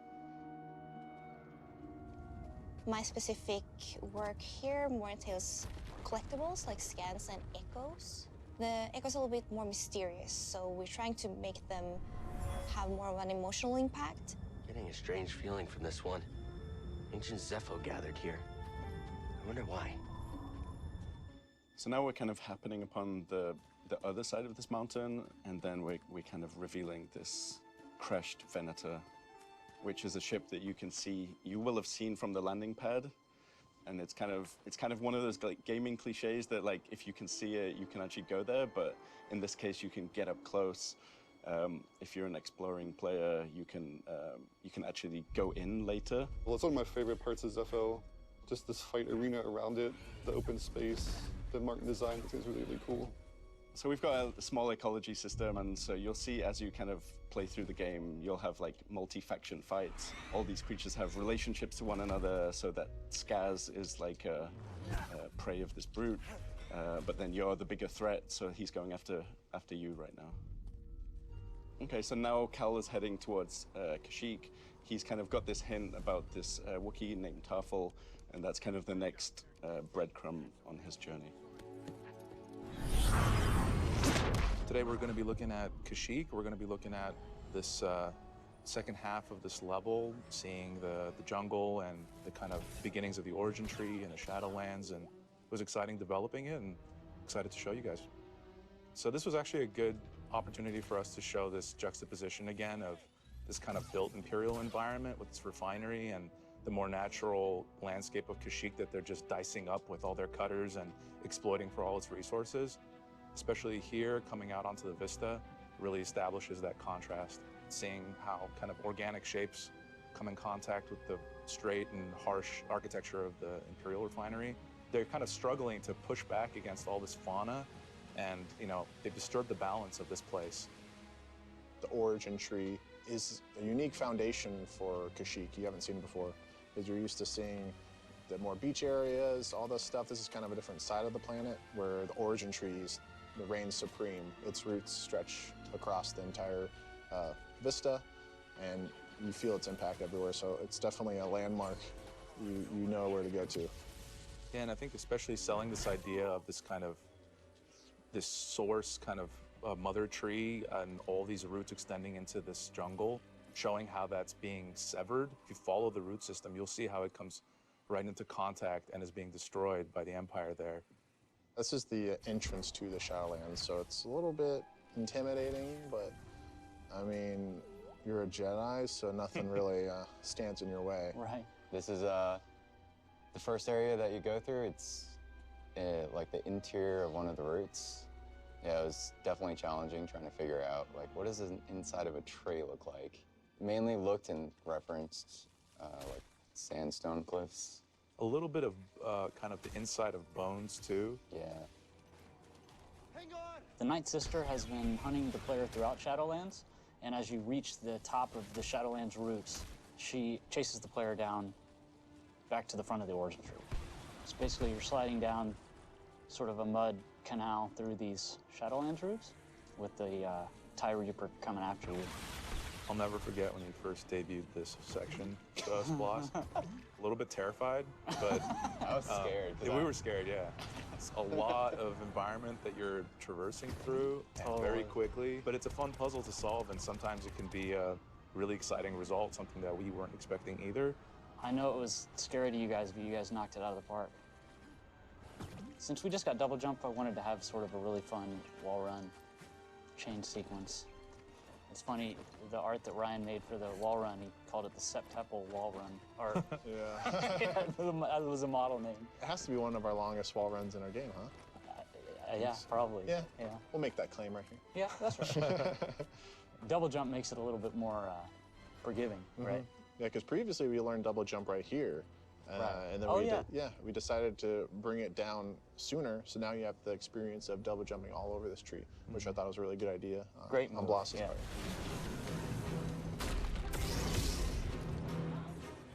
My specific work here more entails collectibles like scans and echoes. The echoes are a little bit more mysterious, so we're trying to make them have more of an emotional impact. Getting a strange feeling from this one. Ancient Zepho gathered here. I wonder why. So now we're kind of happening upon the other side of this mountain, and then we're kind of revealing this crashed Venator, which is a ship that you will have seen from the landing pad. And it's kind of one of those like gaming cliches that like if you can see it, you can actually go there. But in this case, you can get up close. If you're an exploring player, you can actually go in later. Well, it's one of my favorite parts of Zepho. Just this fight arena around it, the open space, the Martin design, I think is really, really cool. So we've got a small ecology system, and so you'll see as you kind of play through the game, you'll have like multi-faction fights. All these creatures have relationships to one another, so that Skaz is like a prey of this brute, but then you're the bigger threat, so he's going after you right now. Okay, so now Cal is heading towards Kashyyyk. He's kind of got this hint about this Wookiee named Tarful, and that's kind of the next breadcrumb on his journey. Today we're going to be looking at Kashyyyk. We're going to be looking at this second half of this level, seeing the jungle and the kind of beginnings of the origin tree and the Shadowlands, and it was exciting developing it and excited to show you guys. So this was actually a good opportunity for us to show this juxtaposition again of this kind of built Imperial environment with its refinery and the more natural landscape of Kashyyyk that they're just dicing up with all their cutters and exploiting for all its resources. Especially here, coming out onto the vista, really establishes that contrast. Seeing how kind of organic shapes come in contact with the straight and harsh architecture of the Imperial refinery. They're kind of struggling to push back against all this fauna, and they've disturbed the balance of this place. The origin tree is a unique foundation for Kashyyyk you haven't seen before, because you're used to seeing the more beach areas, all this stuff. This is kind of a different side of the planet where the origin trees reign supreme. Its roots stretch across the entire vista, and you feel its impact everywhere. So it's definitely a landmark. You know where to go to. Yeah, and I think especially selling this idea of this source kind of mother tree and all these roots extending into this jungle, showing how that's being severed. If you follow the root system, you'll see how it comes right into contact and is being destroyed by the Empire there. This is the entrance to the Shadowlands, so it's a little bit intimidating, but I mean, you're a Jedi, so nothing really stands in your way. Right. This is the first area that you go through. It's like the interior of one of the roots. Yeah, it was definitely challenging trying to figure out, like, what does the inside of a tree look like? Mainly looked and referenced, like, sandstone cliffs. A little bit of kind of the inside of bones, too. Yeah. The Night Sister has been hunting the player throughout Shadowlands, and as you reach the top of the Shadowlands roots, she chases the player down back to the front of the origin tree. So basically, you're sliding down sort of a mud canal through these Shadowlands roots with the TIE Reaper coming after you. I'll never forget when you first debuted this section to us, Bloss. A little bit terrified, but... I was scared. We were scared, yeah. It's a lot of environment that you're traversing through very quickly, but it's a fun puzzle to solve, and sometimes it can be a really exciting result, something that we weren't expecting either. I know it was scary to you guys, but you guys knocked it out of the park. Since we just got double jump, I wanted to have sort of a really fun wall run chain sequence. It's funny, the art that Ryan made for the wall run, he called it the Septuple wall run art. Yeah. That was a model name. It has to be one of our longest wall runs in our game, huh? Yeah, probably. Yeah. Yeah. We'll make that claim right here. Yeah, that's right. Double jump makes it a little bit more forgiving, right? Yeah, because previously we learned double jump right here, And then we decided to bring it down sooner, so now you have the experience of double jumping all over this tree, which I thought was a really good idea. Great on move, Bloss's yeah. part.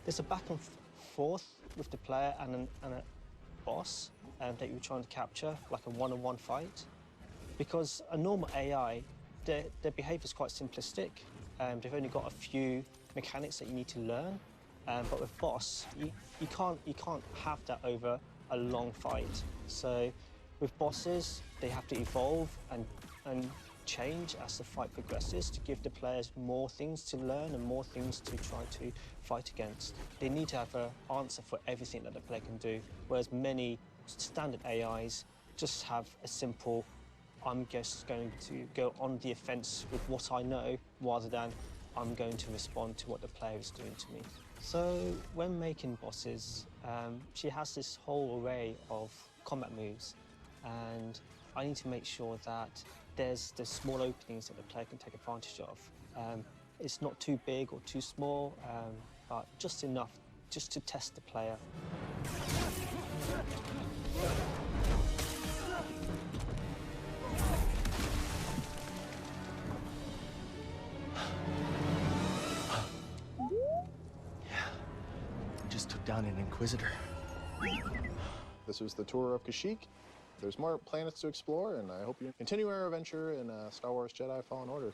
There's a back and forth with the player and a boss that you're trying to capture, like a one-on-one fight. Because a normal AI, their behavior is quite simplistic. They've only got a few mechanics that you need to learn. But with boss, you can't have that over a long fight. So with bosses, they have to evolve and change as the fight progresses to give the players more things to learn and more things to try to fight against. They need to have an answer for everything that the player can do, whereas many standard AIs just have a simple, I'm just going to go on the offense with what I know, rather than I'm going to respond to what the player is doing to me. So when making bosses, she has this whole array of combat moves, and I need to make sure that there's the small openings that the player can take advantage of. It's not too big or too small, but just enough just to test the player. Just took down an Inquisitor. This was the tour of Kashyyyk. There's more planets to explore, and I hope you continue our adventure in Star Wars Jedi Fallen Order.